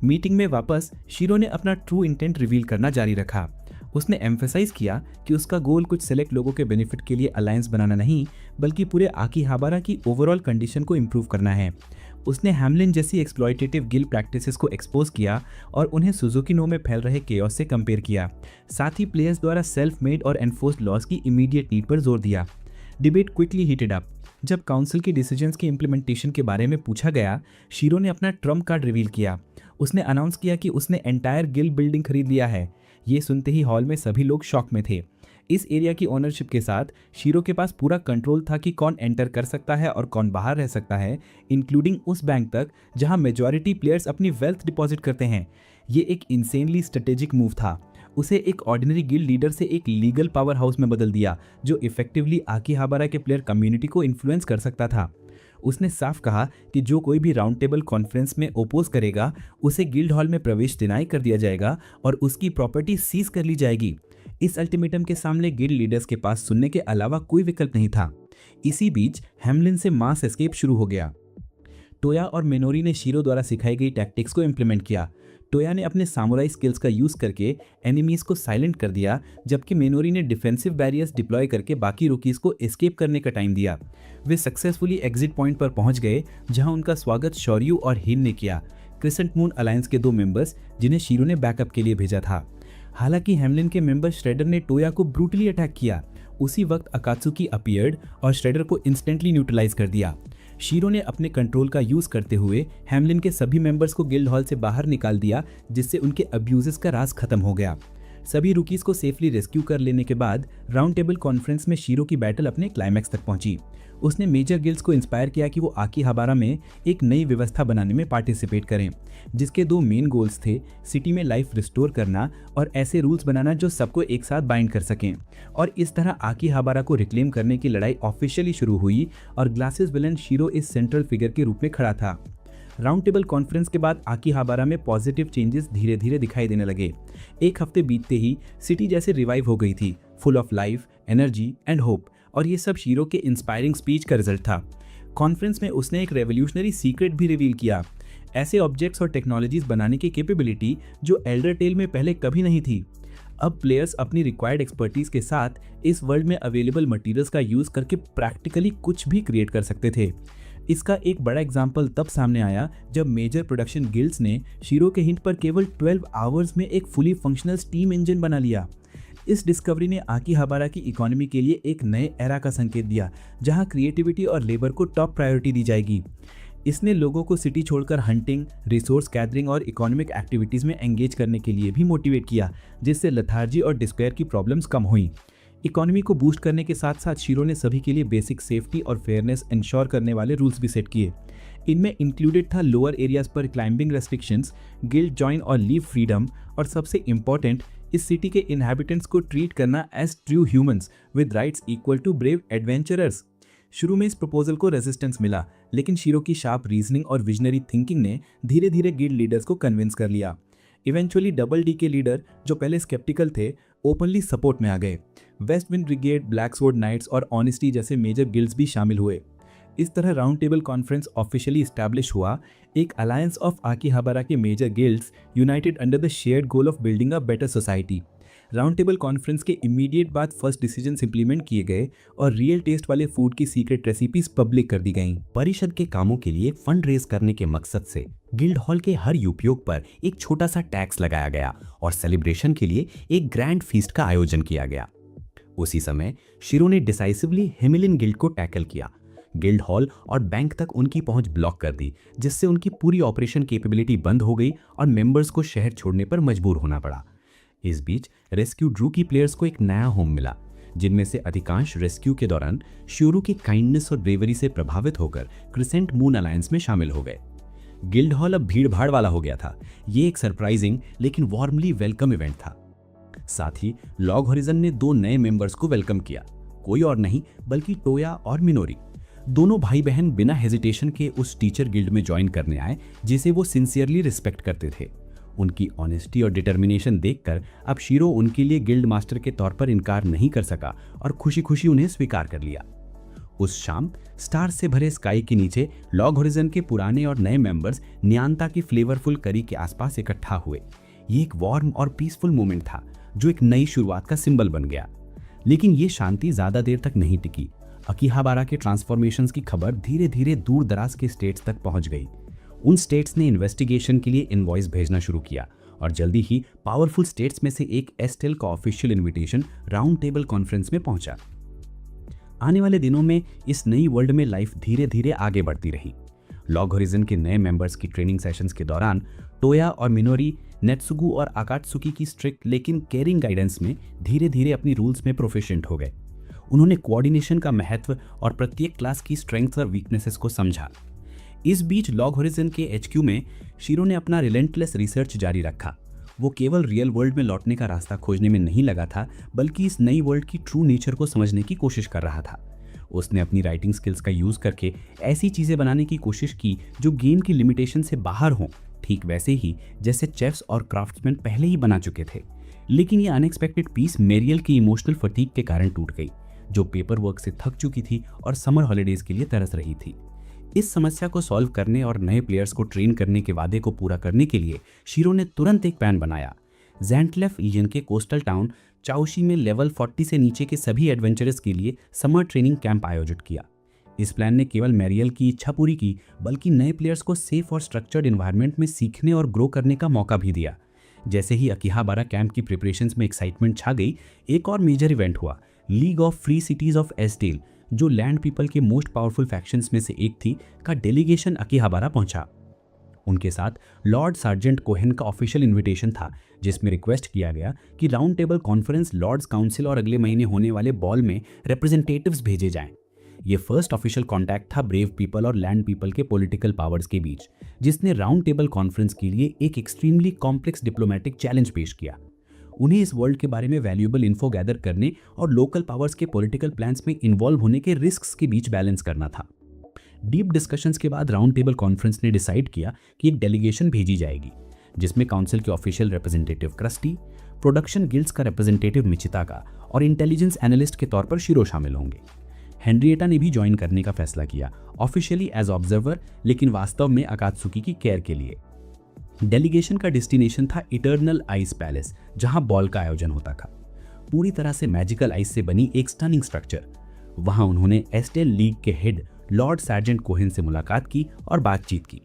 मीटिंग में वापस शीरो ने अपना ट्रू इंटेंट रिवील करना जारी रखा। उसने एम्फेसाइज किया कि उसका गोल कुछ सेलेक्ट लोगों के बेनिफिट के लिए अलायंस बनाना नहीं, बल्कि पूरे आकीहाबारा की ओवरऑल कंडीशन को इम्प्रूव करना है। उसने हैमलिन जैसी एक्सप्लॉयटेटिव गिल्ड प्रैक्टिसेस को एक्सपोज किया और उन्हें सुजुकी नो में फैल रहे केओस से कंपेयर किया। साथ ही प्लेयर्स द्वारा सेल्फ मेड और एनफोर्स्ड लॉज की इमीडिएट नीड पर जोर दिया। Debate quickly heated up. जब काउंसिल की डिसीजंस की इंप्लीमेंटेशन के बारे में पूछा गया, शीरो ने अपना ट्रम्प कार्ड रिवील किया। उसने अनाउंस किया कि उसने एंटायर गिल्ड बिल्डिंग खरीद लिया है। ये सुनते ही हॉल में सभी लोग शॉक में थे। इस एरिया की ओनरशिप के साथ शीरो के पास पूरा कंट्रोल था कि कौन एंटर कर सकता है और कौन बाहर रह सकता है, इंक्लूडिंग उस बैंक तक जहां मेजॉरिटी प्लेयर्स अपनी वेल्थ डिपॉजिट करते हैं। ये एक इंसेनली स्ट्रेटेजिक मूव था। उसे एक ऑर्डिनरी गिल्ड लीडर से एक लीगल पावर हाउस में बदल दिया, जो इफेक्टिवली आकीहाबारा के प्लेयर कम्युनिटी को इन्फ्लुएंस कर सकता था। उसने साफ कहा कि जो कोई भी राउंड टेबल कॉन्फ्रेंस में ओपोज करेगा, उसे गिल्ड हॉल में प्रवेश डिनाई कर दिया जाएगा और उसकी प्रॉपर्टी सीज कर ली जाएगी। इस अल्टीमेटम के सामने गिल्ड लीडर्स के पास सुनने के अलावा कोई विकल्प नहीं था। इसी बीच हैमलिन से मास एस्केप शुरू हो गया। टोया और मिनोरी ने शीरो द्वारा सिखाई गई टैक्टिक्स को इम्प्लीमेंट किया। टोया ने अपने सामुराई स्किल्स का यूज करके एनिमीज को साइलेंट कर दिया, जबकि मिनोरी ने डिफेंसिव बैरियर्स डिप्लॉय करके बाकी रूकीज को एस्केप करने का टाइम दिया। वे सक्सेसफुली एग्जिट पॉइंट पर पहुंच गए, जहां उनका स्वागत शौर्यू और हिन ने किया, क्रिसेंट मून अलायंस के 2 मेंबर्स जिन्हें शीरो ने बैकअप के लिए भेजा था। हालांकि हैमलिन के मेंबर श्रेडर ने टोया को ब्रूटली अटैक किया। उसी वक्त अकात्सुकी अपीयर्ड और श्रेडर को इंस्टेंटली न्यूट्रलाइज कर दिया। शीरो ने अपने कंट्रोल का यूज करते हुए हैमलिन के सभी मेंबर्स को गिल्ड हॉल से बाहर निकाल दिया, जिससे उनके अब्यूजेस का राज खत्म हो गया। सभी रूकीज को सेफली रेस्क्यू कर लेने के बाद राउंड टेबल कॉन्फ्रेंस में शीरो की बैटल अपने क्लाइमैक्स तक पहुंची। उसने मेजर गिल्ड्स को इंस्पायर किया कि वो आकीहाबारा में एक नई व्यवस्था बनाने में पार्टिसिपेट करें, जिसके 2 मेन गोल्स थे, सिटी में लाइफ रिस्टोर करना और ऐसे रूल्स बनाना जो सबको एक साथ बाइंड कर सकें। और इस तरह आकीहाबारा को रिक्लेम करने की लड़ाई ऑफिशियली शुरू हुई और ग्लासेस विलन शीरो इस सेंट्रल फिगर के रूप में खड़ा था। राउंड टेबल कॉन्फ्रेंस के बाद आकीहाबारा में पॉजिटिव चेंजेस धीरे धीरे दिखाई देने लगे। एक हफ्ते बीतते ही सिटी जैसे रिवाइव हो गई थी, full of life, energy and hope, और ये सब शीरो के इंस्पायरिंग स्पीच का रिजल्ट था। कॉन्फ्रेंस में उसने एक रेवोल्यूशनरी सीक्रेट भी रिवील किया, ऐसे ऑब्जेक्ट्स और टेक्नोलॉजीज बनाने की कैपेबिलिटी जो एल्डर टेल में पहले कभी नहीं थी। अब प्लेयर्स अपनी रिक्वायर्ड एक्सपर्टीज के साथ इस वर्ल्ड में अवेलेबल मटेरियल्स का यूज करके प्रैक्टिकली कुछ भी क्रिएट कर सकते थे। इसका एक बड़ा एग्जाम्पल तब सामने आया जब मेजर प्रोडक्शन गिल्ड्स ने शीरो के हिंट पर केवल 12 आवर्स में एक फुली फंक्शनल स्टीम इंजन बना लिया। इस डिस्कवरी ने आकीहाबारा की इकोनॉमी के लिए एक नए एरा का संकेत दिया, जहां क्रिएटिविटी और लेबर को टॉप प्रायोरिटी दी जाएगी। इसने लोगों को सिटी छोड़कर हंटिंग, रिसोर्स गैदरिंग और इकोनॉमिक एक्टिविटीज़ में एंगेज करने के लिए भी मोटिवेट किया, जिससे लथार्जी और डिस्पेयर की प्रॉब्लम्स कम हुई। इकोनॉमी को बूस्ट करने के साथ साथ शीरो ने सभी के लिए बेसिक सेफ्टी और फेयरनेस इंश्योर करने वाले रूल्स भी सेट किए। इनमें इंक्लूडेड था लोअर एरियाज पर क्लाइंबिंग रेस्ट्रिक्शंस, गिल्ड जॉइन और लीव फ्रीडम, और सबसे इम्पॉर्टेंट इस सिटी के इनहैबिटेंट्स को ट्रीट करना as true humans with rights equal to brave adventurers. शुरू में इस प्रपोजल को रेजिस्टेंस मिला, लेकिन शीरो की शार्प रीजनिंग और विजनरी थिंकिंग ने धीरे धीरे गिल्ड लीडर्स को कन्विंस कर लिया। इवेंचुअली डबल डी के लीडर, जो पहले स्केप्टिकल थे, ओपनली सपोर्ट में आ गए। West wind brigade, black sword knights और ऑनेस्टी जैसे मेजर गिल्ड्स भी शामिल हुए। इस तरह round table conference officially establish हुआ, एक अलायंस ऑफ आकीहाबारा के major guilds united under the shared goal of building a better society. Round table conference के इमीडिएट बाद फर्स्ट डिसीजंस इंप्लीमेंट किए गए और रियल टेस्ट वाले फूड की सीक्रेट रेसिपीज पब्लिक कर दी गईं। परिषद के कामों के लिए फंड रेज करने के मकसद से गिल्ड हॉल के हर उपयोग पर एक छोटा सा टैक्स लगाया गया और सेलिब्रेशन के लिए एक ग्रैंड फीस्ट का आयोजन किया गया। उसी समय शिरो ने डिसाइसिवली हिमिलिन गिल्ड को टैकल किया। गिल्ड हॉल और बैंक तक उनकी पहुंच ब्लॉक कर दी, जिससे उनकी पूरी ऑपरेशन कैपेबिलिटी बंद हो गई और मेंबर्स को शहर छोड़ने पर मजबूर होना पड़ा। इस बीच रेस्क्यू ड्रू की प्लेयर्स को एक नया होम मिला, जिनमें से अधिकांश रेस्क्यू के दौरान शिरो की काइंडनेस और ब्रेवरी से प्रभावित होकर क्रिसेंट मून अलायंस में शामिल हो गए। गिल्ड हॉल अब भीड़ भाड़ वाला हो गया था। ये एक सरप्राइजिंग लेकिन वार्मली वेलकम इवेंट था। साथ ही लॉग हॉरिजन ने 2 नए मेंबर्स को वेलकम किया, कोई और नहीं बल्कि टोया और मिनोरी। दोनों भाई बहन बिना हेजिटेशन के उस टीचर गिल्ड में ज्वाइन करने आए, जिसे वो सिंसियरली रिस्पेक्ट करते थे। उनकी ऑनेस्टी और डिटर्मिनेशन देखकर अब शिरो उनके लिए गिल्ड मास्टर के तौर पर इनकार नहीं कर सका और खुशी खुशी उन्हें स्वीकार कर लिया। उस शाम स्टार से भरे स्काई के नीचे लॉग हॉरिजन के पुराने और नए मेंबर्स न्यानता की फ्लेवरफुल करी के आसपास इकट्ठा हुए। ये एक वार्म और पीसफुल मोमेंट था, जो एक नई शुरुआत का सिंबल बन गया। लेकिन ये शांति ज्यादा देर तक नहीं टिकी। अकीहाबारा के ट्रांसफॉर्मेशंस की खबर धीरे धीरे दूर दराज के स्टेट्स तक पहुंच गई। उन स्टेट्स ने इन्वेस्टिगेशन के लिए इनवॉइस भेजना शुरू किया और जल्दी ही पावरफुल स्टेट्स में से एक एस्टेल का official invitation round table conference में पहुंचा। आने वाले दिनों में इस नई वर्ल्ड में लाइफ धीरे धीरे आगे बढ़ती रही। लॉग हॉरिजन के नए मेंबर्स की ट्रेनिंग सेशंस के दौरान टोया और मिनोरी नेत्सुगु और आकात्सुकी की स्ट्रिक्ट लेकिन केयरिंग गाइडेंस में धीरे धीरे अपनी रूल्स में प्रोफिशिएंट हो गए। उन्होंने कोऑर्डिनेशन का महत्व और प्रत्येक क्लास की स्ट्रेंथ्स और वीकनेसेस को समझा। इस बीच लॉग हॉरिजन के एचक्यू में शिरो ने अपना रिलेंटलेस रिसर्च जारी रखा। वो केवल रियल वर्ल्ड में लौटने का रास्ता खोजने में नहीं लगा था, बल्कि इस नई वर्ल्ड की ट्रू नेचर को समझने की कोशिश कर रहा था। उसने अपनी राइटिंग स्किल्स का यूज करके ऐसी चीजें बनाने की कोशिश की जो गेम की लिमिटेशन से बाहर हों, ठीक वैसे ही जैसे चेफ्स और क्राफ्ट्समैन पहले ही बना चुके थे। लेकिन ये अनएक्सपेक्टेड पीस मेरियल की इमोशनल फटीग के कारण टूट गई, जो पेपर वर्क से थक चुकी थी और समर हॉलीडेज के लिए तरस रही थी। इस समस्या को सॉल्व करने और नए प्लेयर्स को ट्रेन करने के वादे को पूरा करने के लिए शिरो ने तुरंत एक प्लान बनाया। ज़ैंटलेफ रीजन के कोस्टल टाउन चाओशी में लेवल 40 से नीचे के सभी एडवेंचरर्स के लिए समर ट्रेनिंग कैंप आयोजित किया। इस प्लान ने केवल मैरियल की इच्छा पूरी की, बल्कि नए प्लेयर्स को सेफ और स्ट्रक्चर्ड एनवायरनमेंट में सीखने और ग्रो करने का मौका भी दिया। जैसे ही अकीहाबारा कैंप की प्रिपरेशंस में एक्साइटमेंट छा गई, एक और मेजर इवेंट हुआ। League of free cities of Estelle, जो लैंड पीपल के मोस्ट पावरफुल फैक्शंस में से एक थी, का डेलीगेशन अकीहाबारा पहुंचा। उनके साथ लॉर्ड सार्जेंट कोहेन का ऑफिशियल इनविटेशन था, जिसमें रिक्वेस्ट किया गया कि round table conference, lords council और अगले महीने होने वाले बॉल में रिप्रेजेंटेटिव्स भेजे जाएं। ये फर्स्ट ऑफिशियल कॉन्टैक्ट था ब्रेव पीपल और लैंड पीपल के पॉलिटिकल पावर्स के बीच, जिसने राउंड टेबल कॉन्फ्रेंस के लिए एक एक्सट्रीमली कॉम्प्लेक्स डिप्लोमेटिक चैलेंज पेश किया। उन्हें इस वर्ल्ड के बारे में वैल्यूएबल इन्फो गैदर करने और लोकल पावर्स के पॉलिटिकल प्लान्स में इन्वॉल्व होने के रिस्क्स के बीच बैलेंस करना था। डीप डिस्कशंस के बाद राउंड टेबल कॉन्फ्रेंस ने डिसाइड किया कि एक डेलीगेशन भेजी जाएगी, जिसमें काउंसिल के official representative crusty, production guilds का रिप्रेजेंटेटिव मिचिताका और इंटेलिजेंस एनालिस्ट के तौर पर शिरो शामिल होंगे। हेनरिएटा ने भी ज्वाइन करने का फैसला किया, ऑफिशियली एज ऑब्जर्वर, लेकिन वास्तव में अकात्सुकी की केयर के लिए। डेलीगेशन का डेस्टिनेशन था इटर्नल आइस पैलेस, जहां बॉल का आयोजन होता था। पूरी तरह से मैजिकल आइस से बनी एक स्टनिंग स्ट्रक्चर। वहां उन्होंने एस्टेल लीग के हेड लॉर्ड सार्जेंट कोहेन से मुलाकात की और बातचीत की।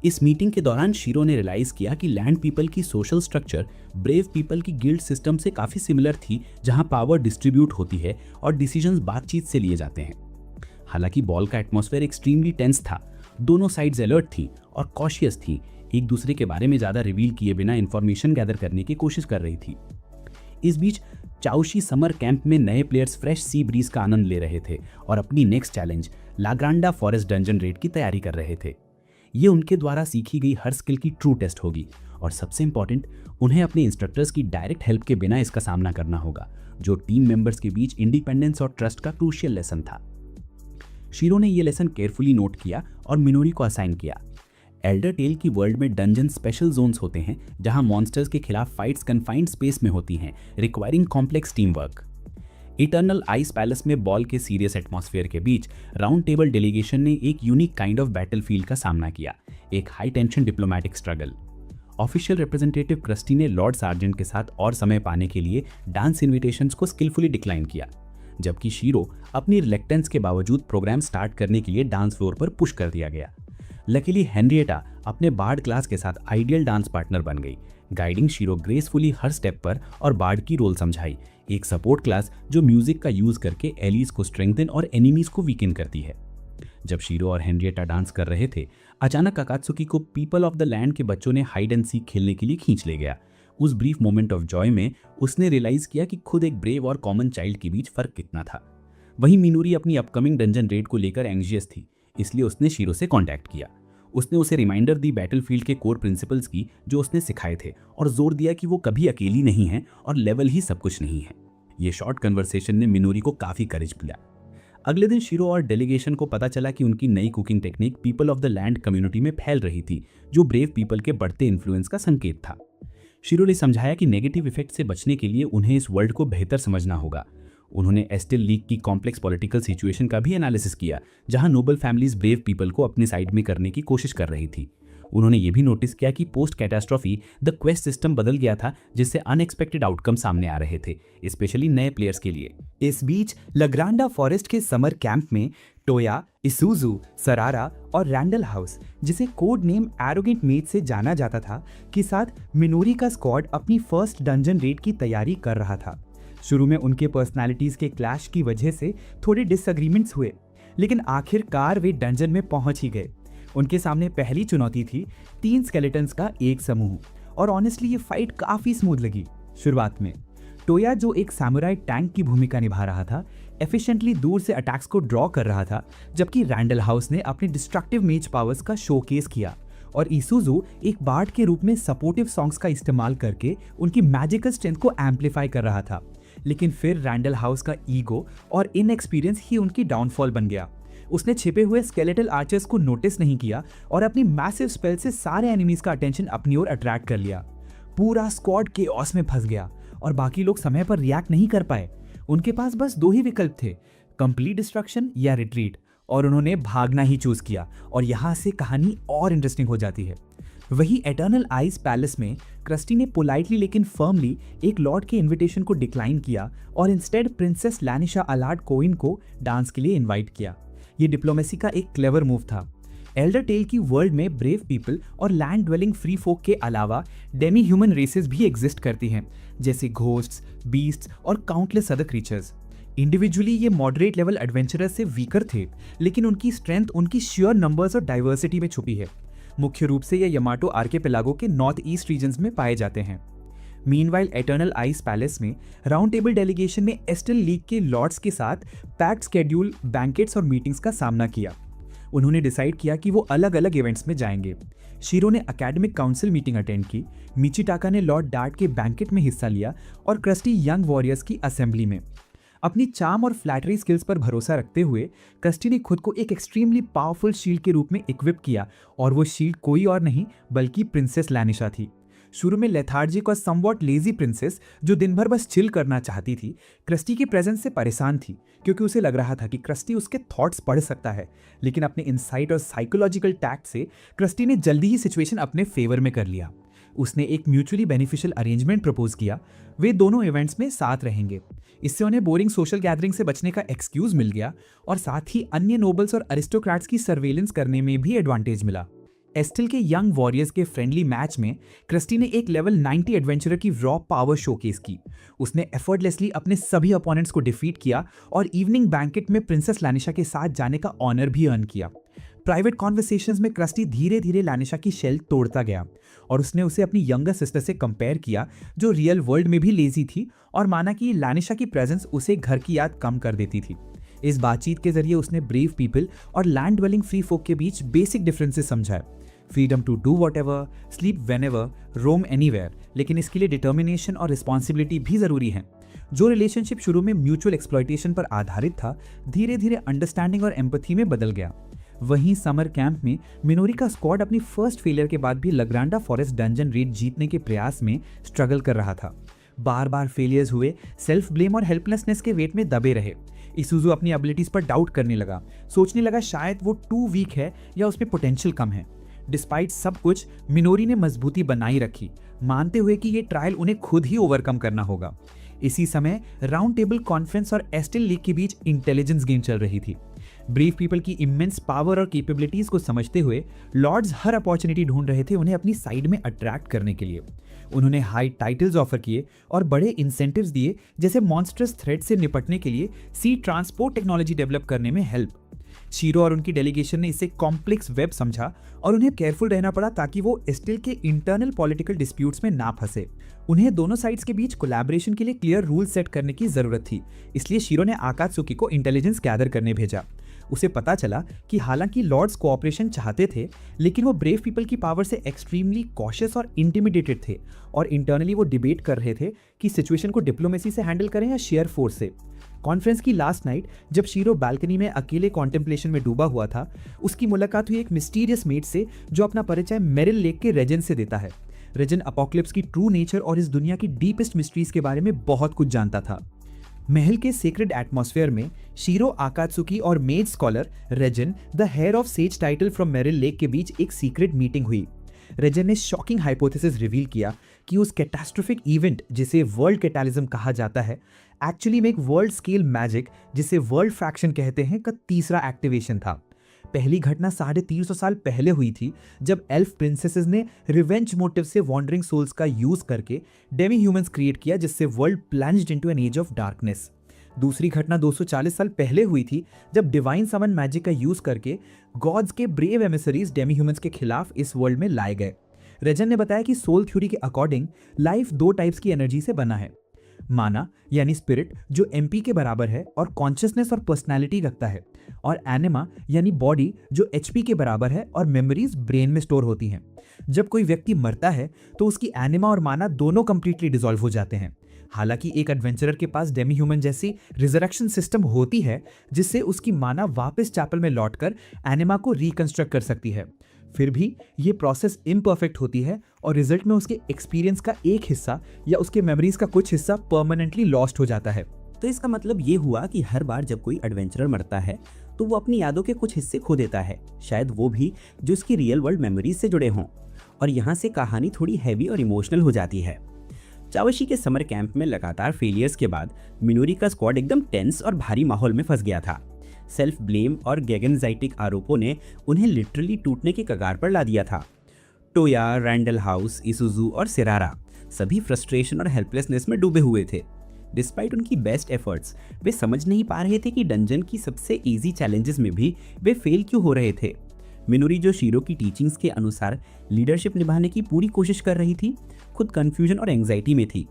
इस मीटिंग के दौरान शिरो ने रियलाइज किया कि लैंड पीपल की सोशल स्ट्रक्चर ब्रेव पीपल की गिल्ड सिस्टम से काफी सिमिलर थी, जहां पावर डिस्ट्रीब्यूट होती है और डिसीजंस बातचीत से लिए जाते हैं। हालांकि बॉल का एटमॉस्फेयर एक्सट्रीमली टेंस था। दोनों साइड्स अलर्ट थी और कॉशियस थी, एक दूसरे के बारे में ज्यादा रिवील किए बिना इंफॉर्मेशन गैदर करने की कोशिश कर रही थी। इस बीच चाओशी समर कैंप में नए प्लेयर्स फ्रेश सी ब्रीज का आनंद ले रहे थे और अपनी next challenge Lagranda forest dungeon raid की तैयारी कर रहे थे। ये उनके द्वारा सीखी गई हर स्किल की ट्रू टेस्ट होगी और सबसे इंपॉर्टेंट, उन्हें अपने इंस्ट्रक्टर्स की डायरेक्ट हेल्प के बिना इसका सामना करना होगा, जो टीम मेंबर्स के बीच इंडिपेंडेंस और ट्रस्ट का क्रूशियल लेसन था। शीरो ने यह लेसन केयरफुली नोट किया और मिनोरी को असाइन किया। एल्डर टेल की वर्ल्ड में डंजन स्पेशल जोन्स होते हैं जहां मॉन्स्टर्स के खिलाफ फाइट्स कन्फाइंड स्पेस में होती हैं, requiring complex team work. Eternal ice palace में बॉल के सीरियस एटमॉस्फेयर के बीच राउंड टेबल डेलीगेशन ने एक यूनिक काइंड ऑफ बैटलफील्ड का सामना किया, एक high tension diplomatic struggle. Official representative crusty ने लॉर्ड सार्जेंट के साथ और समय पाने के लिए डांस इन्विटेशंस को स्किलफुली डिक्लाइन किया, जबकि शीरो अपनी रिलेक्टेंस के बावजूद प्रोग्राम स्टार्ट करने के लिए डांस फ्लोर पर पुश कर दिया गया। लकीली हेनरिएटा अपने बार्ड क्लास के साथ आइडियल डांस पार्टनर बन गई, गाइडिंग शीरो ग्रेसफुली हर स्टेप पर और बार्ड की रोल समझाई, एक सपोर्ट क्लास जो म्यूजिक का यूज करके एलीज को स्ट्रेंथन और एनिमीज को वीकन करती है। जब शीरो और हेनरिएटा डांस कर रहे थे, अचानक अकात्सुकी को पीपल ऑफ द लैंड के बच्चों ने हाइड एंड सीक खेलने के लिए खींच ले गया। उस ब्रीफ मोमेंट ऑफ जॉय में उसने रियलाइज किया कि खुद एक ब्रेव और कॉमन चाइल्ड के बीच फर्क कितना था। वहीं मिनोरी अपनी अपकमिंग डंजन रेड को लेकर एंग्जियस थी, इसलिए उसने शीरो से कांटेक्ट किया। उसने उसे रिमाइंडर दी बैटलफील्ड के कोर प्रिंसिपल्स की जो उसने सिखाए थे, और जोर दिया कि वो कभी अकेली नहीं है और लेवल ही सब कुछ नहीं है। ये शॉर्ट कन्वर्सेशन ने मिनोरी को काफी करेज मिला। अगले दिन शीरो और डेलीगेशन को पता चला कि उनकी नई cooking technique people of the land community में फैल रही थी, जो ब्रेव पीपल के बढ़ते इन्फ्लुएंस का संकेत था। शीरो ने समझाया कि नेगेटिव इफेक्ट से बचने के लिए उन्हें इस वर्ल्ड को बेहतर समझना होगा। उन्होंने एस्टिल लीग की कॉम्प्लेक्स पॉलिटिकल सिचुएशन का भी एनालिसिस किया, जहां नोबल फैमिलीज ब्रेव पीपल को अपनी साइड में करने की कोशिश कर रही थी। उन्होंने ये भी नोटिस किया कि post catastrophe the quest system बदल गया था, जिससे अनएक्सपेक्टेड आउटकम सामने आ रहे थे, स्पेशली नए प्लेयर्स के लिए। इस बीच लग्रांडा फॉरेस्ट के समर कैंप में टोया, इसुजू, सरारा और रैंडल हाउस, जिसे कोड नेम एरोगेंट मेज से जाना जाता था, के साथ मिनोरी का स्क्वाड अपनी फर्स्ट डंजन रेड की तैयारी कर रहा था। शुरू में उनके पर्सनालिटीज के क्लैश की वजह से थोड़े डिसएग्रीमेंट्स हुए, लेकिन आखिरकार वे डंजन में पहुंच ही गए। उनके सामने पहली चुनौती थी 3 स्केलेटन्स का एक समूह, और ऑनेस्टली ये फाइट काफी स्मूथ लगी। शुरुआत में टोया, जो एक सैमुराई टैंक की भूमिका निभा रहा था, एफिशिएंटली दूर से अटैक्स को ड्रॉ कर रहा था, जबकि रैंडल हाउस ने अपने डिस्ट्रक्टिव मेज पावर्स का शोकेस किया, और इसुजू एक बार्ड के रूप में सपोर्टिव सॉन्ग्स का इस्तेमाल करके उनकी मैजिकल स्ट्रेंथ को एम्पलीफाई कर रहा था। लेकिन फिर रैंडल हाउस का ईगो और इनएक्सपीरियंस ही उनकी डाउनफॉल बन गया। उसने छिपे हुए स्केलेटल आर्चर्स को नोटिस नहीं किया और अपनी मैसिव स्पेल से सारे एनिमीज का अटेंशन अपनी ओर अट्रैक्ट कर लिया। पूरा स्क्वाड केओस में फंस गया और बाकी लोग समय पर रिएक्ट नहीं कर पाए। उनके पास बस 2 ही विकल्प थे, कंप्लीट डिस्ट्रक्शन या रिट्रीट, और उन्होंने भागना ही चूज किया। और यहाँ से कहानी और इंटरेस्टिंग हो जाती है। वहीं एटर्नल आइस पैलेस में क्रस्टी ने पोलाइटली लेकिन फर्मली एक लॉर्ड के इनविटेशन को डिक्लाइन किया और इंस्टेड प्रिंसेस लैनिशा अलार्ड कोइन को डांस के लिए इनवाइट किया। ये डिप्लोमेसी का एक क्लेवर मूव था। एल्डर टेल की वर्ल्ड में ब्रेव पीपल और लैंड ड्वेलिंग फ्री फोक के अलावा डेमी ह्यूमन रेसेस भी एग्जिस्ट करती हैं, जैसे घोस्ट्स, बीस्ट्स और काउंटलेस अदर क्रीचर्स। इंडिविजुअली ये मॉडरेट लेवल एडवेंचरर्स से वीकर थे, लेकिन उनकी स्ट्रेंथ उनकी श्योर नंबर्स और डाइवर्सिटी में छुपी है। मुख्य रूप से ये यमाटो आर्किपेलागो के नॉर्थ ईस्ट रीजन्स में पाए जाते हैं। मीनवाइल एटर्नल आइस पैलेस में राउंड टेबल डेलीगेशन ने एस्टिल लीग के लॉर्ड्स के साथ पैक्ड स्केड्यूल बैंकेट्स और मीटिंग्स का सामना किया। उन्होंने डिसाइड किया कि वो अलग अलग इवेंट्स में जाएंगे। शीरो ने एकेडमिक काउंसिल मीटिंग अटेंड की, मिचिटाका ने लॉर्ड डार्ट के बैंकेट में हिस्सा लिया और क्रस्टी यंग वॉरियर्स की असेंबली में। अपनी चार्म और फ्लैटरी स्किल्स पर भरोसा रखते हुए क्रस्टी ने खुद को एक एक्सट्रीमली पावरफुल शील्ड के रूप में इक्विप किया, और वो शील्ड कोई और नहीं बल्कि प्रिंसेस लैनिशा थी। शुरू में लेथार्जिक और समवॉट लेजी प्रिंसेस, जो दिन भर बस चिल करना चाहती थी, क्रस्टी की प्रेजेंस से परेशान थी, क्योंकि उसे लग रहा था कि क्रस्टी उसके थॉट्स पढ़ सकता है। लेकिन अपने इंसाइट और साइकोलॉजिकल टैक्ट से क्रस्टी ने जल्दी ही सिचुएशन अपने फेवर में कर लिया। उसने एक म्यूचुअली बेनिफिशियल अरेंजमेंट प्रपोज किया। वे दोनों इवेंट्स में साथ रहेंगे। इससे उन्हें बोरिंग सोशल गैदरिंग से बचने का एक्सक्यूज मिल गया, और साथ ही अन्य नोबल्स और अरिस्टोक्रेट्स की सर्वेलेंस करने में भी एडवांटेज मिला। एस्टिल के यंग वॉरियर्स के फ्रेंडली मैच में क्रस्टी ने एक लेवल 90 एडवेंचरर की रॉ पावर शोकेस की। उसने एफर्टलेसली अपने सभी अपोनेंट्स को डिफीट किया और इवनिंग बैंकेट में प्रिंसेस लैनिशा के साथ जाने का ऑनर भी अर्न किया। प्राइवेट कॉन्वर्सेशंस में क्रस्टी धीरे धीरे लैनिशा की शेल तोड़ता गया, और उसने उसे अपनी यंगर सिस्टर से कंपेयर किया, जो रियल वर्ल्ड में भी लेजी थी, और माना कि लैनिशा की प्रेजेंस उसे घर की याद कम कर देती थी। इस बातचीत के जरिए उसने ब्रेव पीपल और लैंड ड्वेलिंग फ्री फोक के बीच बेसिक डिफरेंसेस समझाए। Freedom to do whatever, sleep whenever, roam anywhere, लेकिन इसके लिए डिटर्मिनेशन और रिस्पॉन्सिबिलिटी भी ज़रूरी है। जो रिलेशनशिप शुरू में म्यूचुअल एक्सप्लॉयटेशन पर आधारित था, धीरे धीरे अंडरस्टैंडिंग और एम्पथी में बदल गया। वहीं समर कैंप में मिनोरी का स्क्वाड अपनी फर्स्ट फेलियर के बाद भी लग्रांडा फॉरेस्ट डंजन रेड जीतने के प्रयास में स्ट्रगल कर रहा था। बार बार फेलियर्स हुए, सेल्फ ब्लेम और हेल्पलेसनेस के वेट में दबे रहे। इसुजू अपनी एबिलिटीज पर डाउट करने लगा, सोचने लगा शायद वो टू वीक है या उसमें पोटेंशियल कम है। डिस्पाइट सब कुछ, मिनोरी ने मजबूती बनाई रखी, मानते हुए कि ये ट्रायल उन्हें खुद ही ओवरकम करना होगा। इसी समय राउंड टेबल कॉन्फ्रेंस और एस्टिल लीग के बीच इंटेलिजेंस गेम चल रही थी। ब्रीफ पीपल की इमेंस पावर और कैपेबिलिटीज को समझते हुए लॉर्ड्स हर अपॉर्चुनिटी ढूंढ रहे थे उन्हें अपनी साइड में अट्रैक्ट करने के लिए। उन्होंने हाई टाइटल्स ऑफर किए और बड़े इंसेंटिव्स दिए, जैसे मॉन्स्टरस थ्रेट से निपटने के लिए सी ट्रांसपोर्ट टेक्नोलॉजी डेवलप करने में हेल्प। शीरो और उनकी डेलीगेशन ने इसे कॉम्प्लेक्स वेब समझा और उन्हें केयरफुल रहना पड़ा ताकि वो एस्टिल के इंटरनल पॉलिटिकल डिस्प्यूट्स में ना फंसे। उन्हें दोनों साइड्स के बीच कोलैबोरेशन के लिए क्लियर रूल सेट करने की जरूरत थी, इसलिए शीरो ने आकात्सुकी को इंटेलिजेंस गैदर करने भेजा। उसे पता चला कि हालांकि लॉर्ड्स कोऑपरेशन चाहते थे, लेकिन वो ब्रेव पीपल की पावर से एक्सट्रीमली कॉशियस और इंटिमिडेटेड थे और इंटरनली वो डिबेट कर रहे थे कि सिचुएशन को डिप्लोमेसी से हैंडल करें या शेयर फोर्स से। कॉन्फ्रेंस की लास्ट नाइट जब शीरो बालकनी में अकेले कॉन्टेम्पलेशन में डूबा हुआ था, उसकी मुलाकात हुई एक मिस्टीरियस मेट से जो अपना परिचय मेरिल लेक के रेजन से देता है। रेजन अपोक्लिप्स की ट्रू नेचर और इस दुनिया की डीपेस्ट मिस्ट्रीज के बारे में बहुत कुछ जानता था। महल के सीक्रेट एटमॉस्फेयर में शीरो, आकात्सुकी और mage scholar Regan the heir of sage title from Meril lake के बीच एक सीक्रेट मीटिंग हुई। रेजन ने शॉकिंग हाइपोथेसिस रिवील किया कि उस कैटास्ट्रोफिक इवेंट जिसे वर्ल्ड कैटालिज्म कहा जाता है, एक्चुअली में एक वर्ल्ड स्केल मैजिक जिसे वर्ल्ड फ्रैक्शन कहते हैं का तीसरा एक्टिवेशन था। पहली घटना 350 साल पहले हुई थी, जब एल्फ प्रिंसेसेस ने रिवेंज मोटिव से वॉन्डरिंग सोल्स का यूज करके डेमी ह्यूमंस क्रिएट किया, जिससे world plunged into an age of darkness. दूसरी घटना 240 साल पहले हुई थी, जब डिवाइन समन मैजिक का यूज करके गॉड्स के ब्रेव एमिसरीज डेमी ह्यूमंस के खिलाफ इस वर्ल्ड में लाए गए। रेजन ने बताया कि सोल थ्योरी के अकॉर्डिंग लाइफ 2 टाइप्स की एनर्जी से बना है, माना यानी स्पिरिट जो एमपी के बराबर है और कॉन्शियसनेस और पर्सनैलिटी रखता है, और एनिमा यानी बॉडी जो एचपी के बराबर है और मेमोरीज ब्रेन में स्टोर होती हैं। जब कोई व्यक्ति मरता है तो उसकी एनिमा और माना दोनों कंप्लीटली डिसॉल्व हो जाते हैं। हालांकि एक एडवेंचरर के पास डेमी ह्यूमन जैसी रिजरेक्शन सिस्टम होती है, जिससे उसकी माना वापस चैपल में लौटकर एनिमा को रिकंस्ट्रक्ट कर सकती है। फिर भी ये प्रोसेस इम्परफेक्ट होती है और रिजल्ट में उसके एक्सपीरियंस का एक हिस्सा या उसके मेमोरीज का कुछ हिस्सा परमानेंटली लॉस्ट हो जाता है। तो इसका मतलब ये हुआ कि हर बार जब कोई एडवेंचरर मरता है तो वो अपनी यादों के कुछ हिस्से खो देता है, शायद वो भी जो उसकी रियल वर्ल्ड मेमोरीज से जुड़े हों, और यहाँ से कहानी थोड़ी हैवी और इमोशनल हो जाती है। चावशी के समर कैंप में लगातार फेलियर्स के बाद मिनोरी का स्क्वाड एकदम टेंस और भारी माहौल में फंस गया था। सेल्फ ब्लेम और गैगनजाइटिक आरोपों ने उन्हें लिटरली टूटने के कगार पर ला दिया था। टोया, रैंडल हाउस, इसुजू और सिरारा सभी फ्रस्ट्रेशन और हेल्पलेसनेस में डूबे हुए थे। डिस्पाइट उनकी बेस्ट एफर्ट्स, वे समझ नहीं पा रहे थे कि डंजन की सबसे इजी चैलेंजेस में भी वे फेल क्यों हो रहे थे। मिनोरी जो शीरो की टीचिंग्स के अनुसार लीडरशिप निभाने की पूरी कोशिश कर रही थी, खुद कंफ्यूजन और एंग्जाइटी में थी।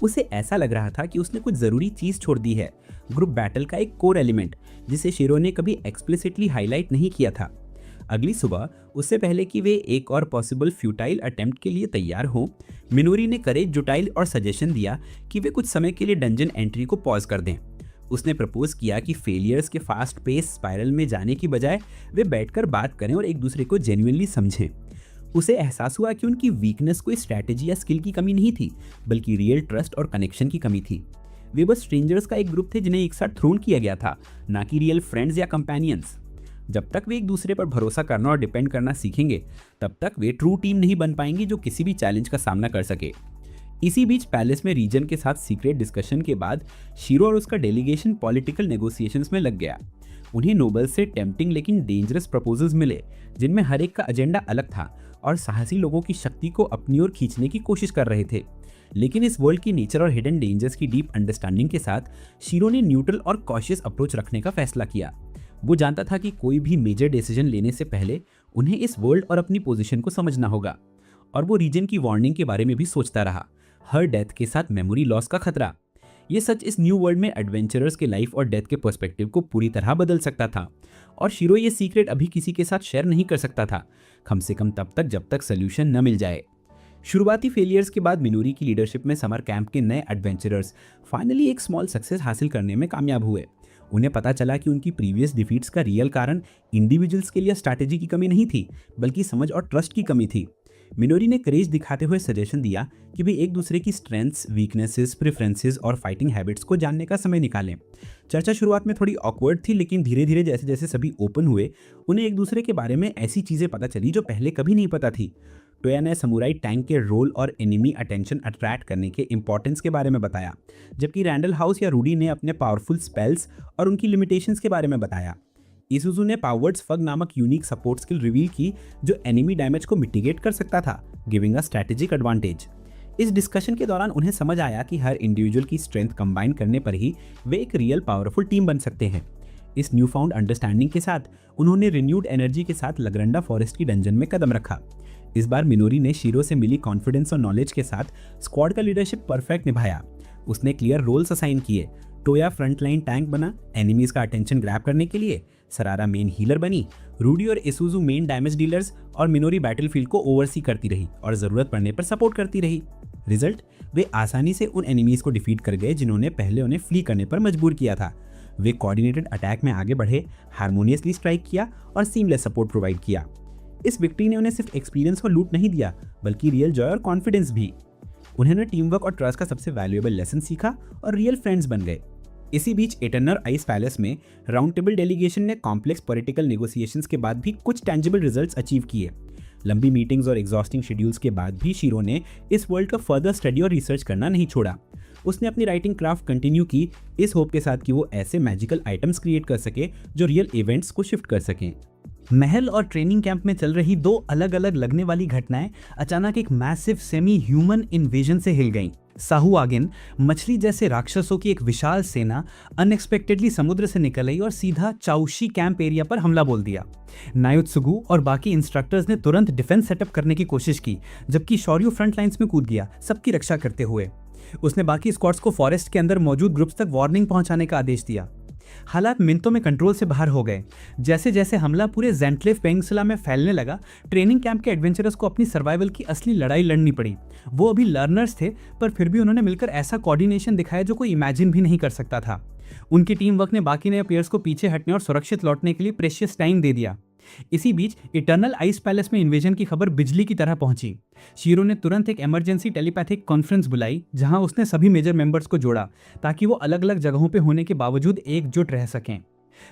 उसे ऐसा लग रहा था कि उसने कुछ ज़रूरी चीज़ छोड़ दी है, ग्रुप बैटल का एक कोर एलिमेंट जिसे शीरो ने कभी एक्सप्लिसिटली हाईलाइट नहीं किया था। अगली सुबह, उससे पहले कि वे एक और पॉसिबल फ्यूटाइल अटेम्प्ट के लिए तैयार हों, मिनोरी ने करेज जुटाई और सजेशन दिया कि वे कुछ समय के लिए डंजन एंट्री को पॉज कर दें। उसने प्रपोज किया कि फेलियर्स के फास्ट पेस स्पाइरल में जाने की बजाय वे बैठकर बात करें और एक दूसरे को जेन्युइनली समझें। उसे एहसास हुआ कि उनकी वीकनेस कोई स्ट्रैटेजी या स्किल की कमी नहीं थी, बल्कि रियल ट्रस्ट और कनेक्शन की कमी थी। वे बस स्ट्रेंजर्स का एक ग्रुप थे जिन्हें एक साथ थ्रोन किया गया था, ना कि रियल फ्रेंड्स या कंपेनियंस। जब तक वे एक दूसरे पर भरोसा करना और डिपेंड करना सीखेंगे, तब तक वे ट्रू टीम नहीं बन पाएंगी जो किसी भी चैलेंज का सामना कर सके। इसी बीच पैलेस में रीजन के साथ सीक्रेट डिस्कशन के बाद शीरो और उसका डेलीगेशन पॉलिटिकल नेगोशिएशंस में लग गया। उन्हें नोबल से टेम्पटिंग लेकिन डेंजरस प्रपोजल्स मिले, जिनमें हर एक का एजेंडा अलग था और साहसी लोगों की शक्ति को अपनी ओर खींचने की कोशिश कर रहे थे। लेकिन इस वर्ल्ड की नेचर और हिडन डेंजर्स की डीप अंडरस्टैंडिंग के साथ शीरो ने न्यूट्रल और कॉशियस अप्रोच रखने का फैसला किया। वो जानता था कि कोई भी मेजर डिसीजन लेने से पहले उन्हें इस वर्ल्ड और अपनी पोजीशन को समझना होगा, और वो रीजन की वार्निंग के बारे में भी सोचता रहा, हर डेथ के साथ मेमोरी लॉस का खतरा। ये सच इस न्यू वर्ल्ड में एडवेंचरर्स के लाइफ और डेथ के पर्सपेक्टिव को पूरी तरह बदल सकता था, और शीरो ये सीक्रेट अभी किसी के साथ शेयर नहीं कर सकता था, कम से कम तब तक जब तक सोल्यूशन न मिल जाए। शुरुआती फेलियर्स के बाद मिनोरी की लीडरशिप में समर कैंप के नए एडवेंचरर्स फाइनली एक स्मॉल सक्सेस हासिल करने में कामयाब हुए। उन्हें पता चला कि उनकी प्रीवियस डिफीट्स का रियल कारण इंडिविजुअल्स के लिए स्ट्रैटेजी की कमी नहीं थी, बल्कि समझ और ट्रस्ट की कमी थी। मिनोरी ने करेज दिखाते हुए सजेशन दिया कि वे एक दूसरे की स्ट्रेंथ्स, वीकनेसेस, प्रेफरेंसेस और फाइटिंग हैबिट्स को जानने का समय निकालें। चर्चा शुरुआत में थोड़ी ऑकवर्ड थी, लेकिन धीरे धीरे जैसे जैसे सभी ओपन हुए, उन्हें एक दूसरे के बारे में ऐसी चीज़ें पता चली जो पहले कभी नहीं पता थी। टोया ने समुराई टैंक के रोल और एनिमी अटेंशन अट्रैक्ट करने के इंपॉर्टेंस के बारे में बताया, जबकि रैंडल हाउस या रूडी ने अपने पावरफुल स्पेल्स और उनकी लिमिटेशंस के बारे में बताया। इसुजू ने पावर्ड्स फग नामक यूनिक सपोर्ट स्किल रिवील की जो एनिमी डैमेज को मिटिगेट कर सकता था, गिविंग अ स्ट्रैटेजिक एडवांटेज। इस डिस्कशन के दौरान उन्हें समझ आया कि हर इंडिविजुअल की स्ट्रेंथ कंबाइन करने पर ही वे एक रियल पावरफुल टीम बन सकते हैं। इस न्यू फाउंड अंडरस्टैंडिंग के साथ उन्होंने रिन्यूड एनर्जी के साथ लगरंडा फॉरेस्ट की डंजन में कदम रखा। इस बार मिनोरी ने शीरो से मिली कॉन्फिडेंस और नॉलेज के साथ स्क्वाड का लीडरशिप परफेक्ट निभाया। उसने क्लियर रोल्स असाइन किए। टोया फ्रंटलाइन टैंक बना एनिमीज का अटेंशन ग्रैब करने के लिए, सरारा मेन हीलर बनी, रूडी और इसुजू मेन डैमेज डीलर्स और मिनोरी बैटलफील्ड को ओवरसी करती रही और जरूरत पड़ने पर सपोर्ट करती रही। रिजल्ट, वे आसानी से उन एनिमीज को डिफीट कर गए जिन्होंने पहले उन्हें फ्ली करने पर मजबूर किया था। वे कोऑर्डिनेटेड अटैक में आगे बढ़े, हार्मोनियसली स्ट्राइक किया और सीमलेस सपोर्ट प्रोवाइड किया। इस विक्ट्री ने उन्हें सिर्फ एक्सपीरियंस और लूट नहीं दिया, बल्कि रियल जॉय और कॉन्फिडेंस भी। उन्होंने टीम वर्क और ट्रस्ट का सबसे वैल्यूएबल लेसन सीखा और रियल फ्रेंड्स बन गए। इसी बीच एटर्नल आइस पैलेस में राउंड टेबल डेलीगेशन ने कॉम्प्लेक्स पॉलिटिकल नेगोशिएशंस के बाद भी कुछ टेंजिबल रिजल्ट्स अचीव किए। लंबी मीटिंग्स और एग्जॉस्टिंग शेड्यूल्स के बाद भी शीरो ने इस वर्ल्ड का फर्दर स्टडी और रिसर्च करना नहीं छोड़ा। उसने अपनी राइटिंग क्राफ्ट कंटिन्यू की, इस होप के साथ कि वो ऐसे मैजिकल आइटम्स क्रिएट कर सके जो रियल इवेंट्स को शिफ्ट कर सकें। महल और ट्रेनिंग कैंप में चल रही दो अलग अलग लगने वाली घटनाएं अचानक एक मैसिव सेमी ह्यूमन इन्वेजन से हिल गईं। साहुआगिन मछली जैसे राक्षसों की एक विशाल सेना अनएक्सपेक्टेडली समुद्र से निकल आई और सीधा चाउशी कैंप एरिया पर हमला बोल दिया। नायोत्सुगु और बाकी इंस्ट्रक्टर्स ने तुरंत डिफेंस सेटअप करने की कोशिश की, जबकि शौर्य फ्रंट लाइंस में कूद गया, सबकी रक्षा करते हुए। उसने बाकी स्क्वाड्स को फॉरेस्ट के अंदर मौजूद ग्रुप्स तक वार्निंग पहुंचाने का आदेश दिया। हालात मिनटों में कंट्रोल से बाहर हो गए। जैसे जैसे हमला पूरे ज़ेंटलेफ पेनिनसुला में फैलने लगा, ट्रेनिंग कैंप के एडवेंचरर्स को अपनी सर्वाइवल की असली लड़ाई लड़नी पड़ी। वो अभी लर्नर्स थे, पर फिर भी उन्होंने मिलकर ऐसा कोऑर्डिनेशन दिखाया जो कोई इमेजिन भी नहीं कर सकता था। उनकी टीम वर्क ने बाकी नए प्लेयर्स को पीछे हटने और सुरक्षित लौटने के लिए प्रेशियस टाइम दे दिया। इसी बीच इटर्नल आइस पैलेस में इन्वेजन की खबर बिजली की तरह पहुंची। शीरो ने तुरंत एक इमरजेंसी टेलीपैथिक कॉन्फ्रेंस बुलाई, जहां उसने सभी मेजर मेंबर्स को जोड़ा ताकि वो अलग अलग जगहों पे होने के बावजूद एकजुट रह सकें।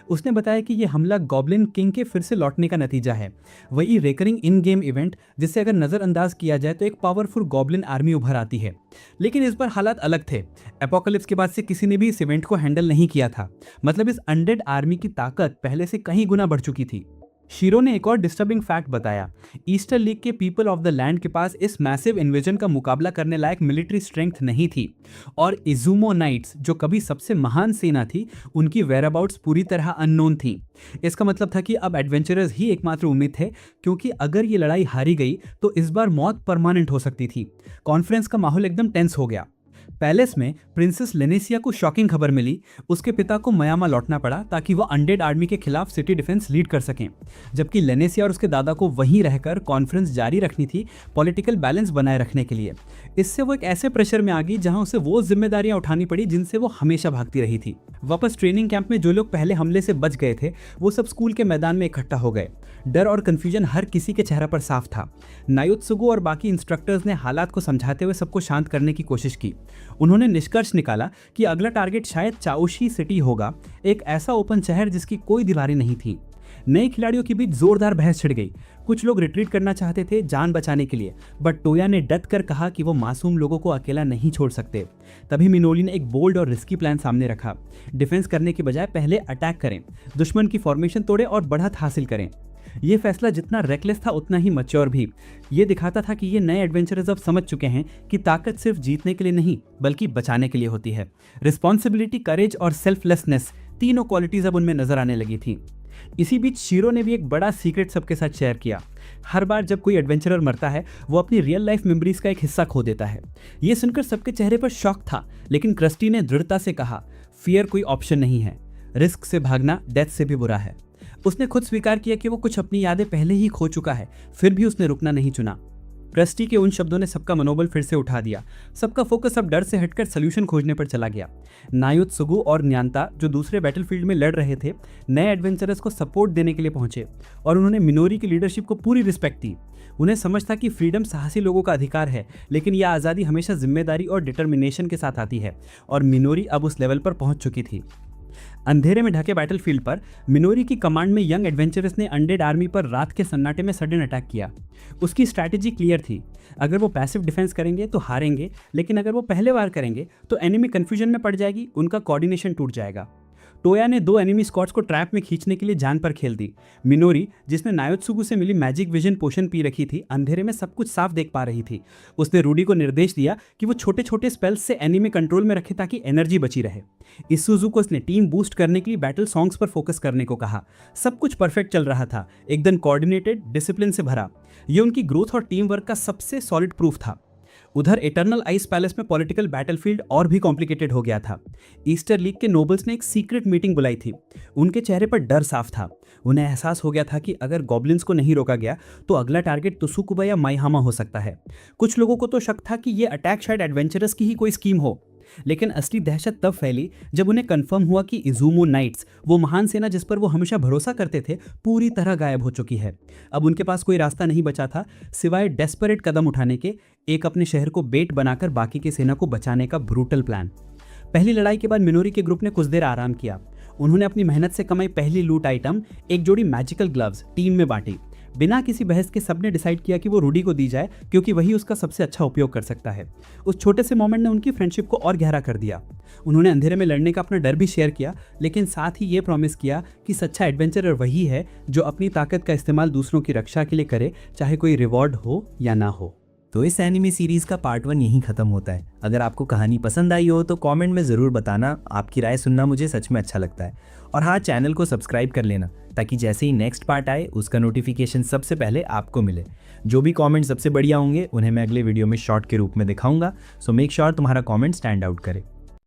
उसने बताया कि यह हमला गॉब्लिन किंग के फिर से लौटने का नतीजा है, वही रेकरिंग इन गेम इवेंट जिससे अगर नज़रअंदाज किया जाए तो एक पावरफुल गॉब्लिन आर्मी उभर आती है। लेकिन इस बार हालात अलग थे। एपोकलिप्स के बाद से किसी ने भी इस इवेंट को हैंडल नहीं किया था। मतलब इस अनडेड आर्मी की ताकत पहले से कहीं गुना बढ़ चुकी थी। शीरो ने एक और डिस्टर्बिंग फैक्ट बताया। ईस्टर लीग के पीपल ऑफ द लैंड के पास इस मैसिव इन्वेजन का मुकाबला करने लायक मिलिट्री स्ट्रेंथ नहीं थी, और इजुमो नाइट्स जो कभी सबसे महान सेना थी, उनकी वेयरअबाउट्स पूरी तरह अननोन थी। इसका मतलब था कि अब एडवेंचरर्स ही एकमात्र उम्मीद थे, क्योंकि अगर ये लड़ाई हारी गई तो इस बार मौत परमानेंट हो सकती थी। कॉन्फ्रेंस का माहौल एकदम टेंस हो गया। पैलेस में प्रिंसेस लेनेसिया को शॉकिंग खबर मिली। उसके पिता को मयामा लौटना पड़ा ताकि वह अनडेड आर्मी के खिलाफ सिटी डिफेंस लीड कर सकें, जबकि लेनेसिया और उसके दादा को वहीं रहकर कॉन्फ्रेंस जारी रखनी थी, पॉलिटिकल बैलेंस बनाए रखने के लिए। इससे वो एक ऐसे प्रेशर में आ गई जहां उसे वो जिम्मेदारियां उठानी पड़ी जिनसे वो हमेशा भागती रही थी। वापस ट्रेनिंग कैंप में जो लोग पहले हमले से बच गए थे, वो सब स्कूल के मैदान में इकट्ठा हो गए। डर और कंफ्यूजन हर किसी के चेहरे पर साफ था। नायोत्सुगु और बाकी इंस्ट्रक्टर्स ने हालात को समझाते हुए सबको शांत करने की कोशिश की। उन्होंने निष्कर्ष निकाला कि अगला टारगेट शायद चाओशी सिटी होगा, एक ऐसा ओपन शहर जिसकी कोई दीवारें नहीं थी। नए खिलाड़ियों के बीच जोरदार बहस छिड़ गई। कुछ लोग रिट्रीट करना चाहते थे जान बचाने के लिए, बट टोया ने डट कर कहा कि वो मासूम लोगों को अकेला नहीं छोड़ सकते। तभी मिनोली ने एक बोल्ड और रिस्की प्लान सामने रखा। डिफेंस करने के बजाय पहले अटैक करें, दुश्मन की फॉर्मेशन तोड़े और बढ़त हासिल करें। ये फैसला जितना रेकलेस था उतना ही मैच्योर भी। ये दिखाता था कि ये नए एडवेंचरर्स अब समझ चुके हैं कि ताकत सिर्फ जीतने के लिए नहीं बल्कि बचाने के लिए होती है। रिस्पॉन्सिबिलिटी, करेज और सेल्फलेसनेस, तीनों क्वालिटीज अब उनमें नजर आने लगी थी। इसी बीच शीरो ने भी एक बड़ा सीक्रेट सबके साथ शेयर किया। हर बार जब कोई एडवेंचरर मरता है, वो अपनी रियल लाइफ मेमोरीज का एक हिस्सा खो देता है। ये सुनकर सबके चेहरे पर शॉक था, लेकिन क्रिस्टी ने दृढ़ता से कहा, फियर कोई ऑप्शन नहीं है, रिस्क से भागना डेथ से भी बुरा है। उसने खुद स्वीकार किया कि वो कुछ अपनी यादें पहले ही खो चुका है, फिर भी उसने रुकना नहीं चुना। क्रिस्टी के उन शब्दों ने सबका मनोबल फिर से उठा दिया। सबका फोकस अब डर से हटकर सल्यूशन खोजने पर चला गया। नायुत्सुगु और न्यांता, जो दूसरे बैटलफील्ड में लड़ रहे थे, नए एडवेंचरर्स को सपोर्ट देने के लिए पहुंचे और उन्होंने मिनोरी की लीडरशिप को पूरी रिस्पेक्ट दी। उन्हें समझ था कि फ्रीडम साहसी लोगों का अधिकार है, लेकिन यह आज़ादी हमेशा जिम्मेदारी और डिटर्मिनेशन के साथ आती है, और मिनोरी अब उस लेवल पर पहुंच चुकी थी। अंधेरे में ढके बैटलफील्ड पर मिनोरी की कमांड में यंग एडवेंचरर्स ने अनडेड आर्मी पर रात के सन्नाटे में सडन अटैक किया। उसकी स्ट्रैटेजी क्लियर थी, अगर वो पैसिव डिफेंस करेंगे तो हारेंगे, लेकिन अगर वो पहले वार करेंगे तो एनिमी कंफ्यूजन में पड़ जाएगी, उनका कोऑर्डिनेशन टूट जाएगा। टोया ने 2 एनिमी स्क्वाड्स को ट्रैप में खींचने के लिए जान पर खेल दी। मिनोरी, जिसने नायोत्सुगु से मिली मैजिक विजन पोशन पी रखी थी, अंधेरे में सब कुछ साफ देख पा रही थी। उसने रूडी को निर्देश दिया कि वो छोटे छोटे स्पेल्स से एनिमी कंट्रोल में रखे ताकि एनर्जी बची रहे। इसुजु को उसने टीम बूस्ट करने के लिए बैटल सॉन्ग्स पर फोकस करने को कहा। सब कुछ परफेक्ट चल रहा था, एकदम कोऑर्डिनेटेड, डिसिप्लिन से भरा। ये उनकी ग्रोथ और टीम वर्क का सबसे सॉलिड प्रूफ था। उधर इटर्नल आइस पैलेस में पॉलिटिकल बैटलफील्ड और भी कॉम्प्लिकेटेड हो गया था। ईस्टर लीग के नोबल्स ने एक सीक्रेट मीटिंग बुलाई थी। उनके चेहरे पर डर साफ था। उन्हें एहसास हो गया था कि अगर गॉब्लिन्स को नहीं रोका गया तो अगला टारगेट तुसुकुबा या माइहामा हो सकता है। कुछ लोगों को तो शक था कि ये अटैक शायद एडवेंचरस की ही कोई स्कीम हो, लेकिन असली दहशत तब फैली जब उन्हें कंफर्म हुआ कि इजुमो नाइट्स, वो महान सेना जिस पर वो हमेशा भरोसा करते थे, पूरी तरह गायब हो चुकी है। अब उनके पास कोई रास्ता नहीं बचा था सिवाय डेस्परेट कदम उठाने के, एक अपने शहर को बेट बनाकर बाकी की सेना को बचाने का ब्रूटल प्लान। पहली लड़ाई के बाद मिनोरी के ग्रुप ने कुछ देर आराम किया। उन्होंने अपनी मेहनत से कमाई पहली लूट आइटम, एक जोड़ी मैजिकल ग्लव्स, टीम में बांटी। बिना किसी बहस के सबने डिसाइड किया कि वो रूडी को दी जाए, क्योंकि वही उसका सबसे अच्छा उपयोग कर सकता है। उस छोटे से मोमेंट ने उनकी फ्रेंडशिप को और गहरा कर दिया। उन्होंने अंधेरे में लड़ने का अपना डर भी शेयर किया, लेकिन साथ ही ये प्रॉमिस किया कि सच्चा एडवेंचरर वही है जो अपनी ताकत का इस्तेमाल दूसरों की रक्षा के लिए करे, चाहे कोई रिवॉर्ड हो या ना हो। तो इस एनिमे सीरीज का पार्ट 1 यहीं खत्म होता है। अगर आपको कहानी पसंद आई हो तो कमेंट में ज़रूर बताना, आपकी राय सुनना मुझे सच में अच्छा लगता है। और हाँ, चैनल को सब्सक्राइब कर लेना ताकि जैसे ही नेक्स्ट पार्ट आए उसका नोटिफिकेशन सबसे पहले आपको मिले। जो भी कमेंट सबसे बढ़िया होंगे उन्हें मैं अगले वीडियो में शॉर्ट के रूप में दिखाऊंगा, सो मेक श्योर तुम्हारा कमेंट स्टैंड आउट करे।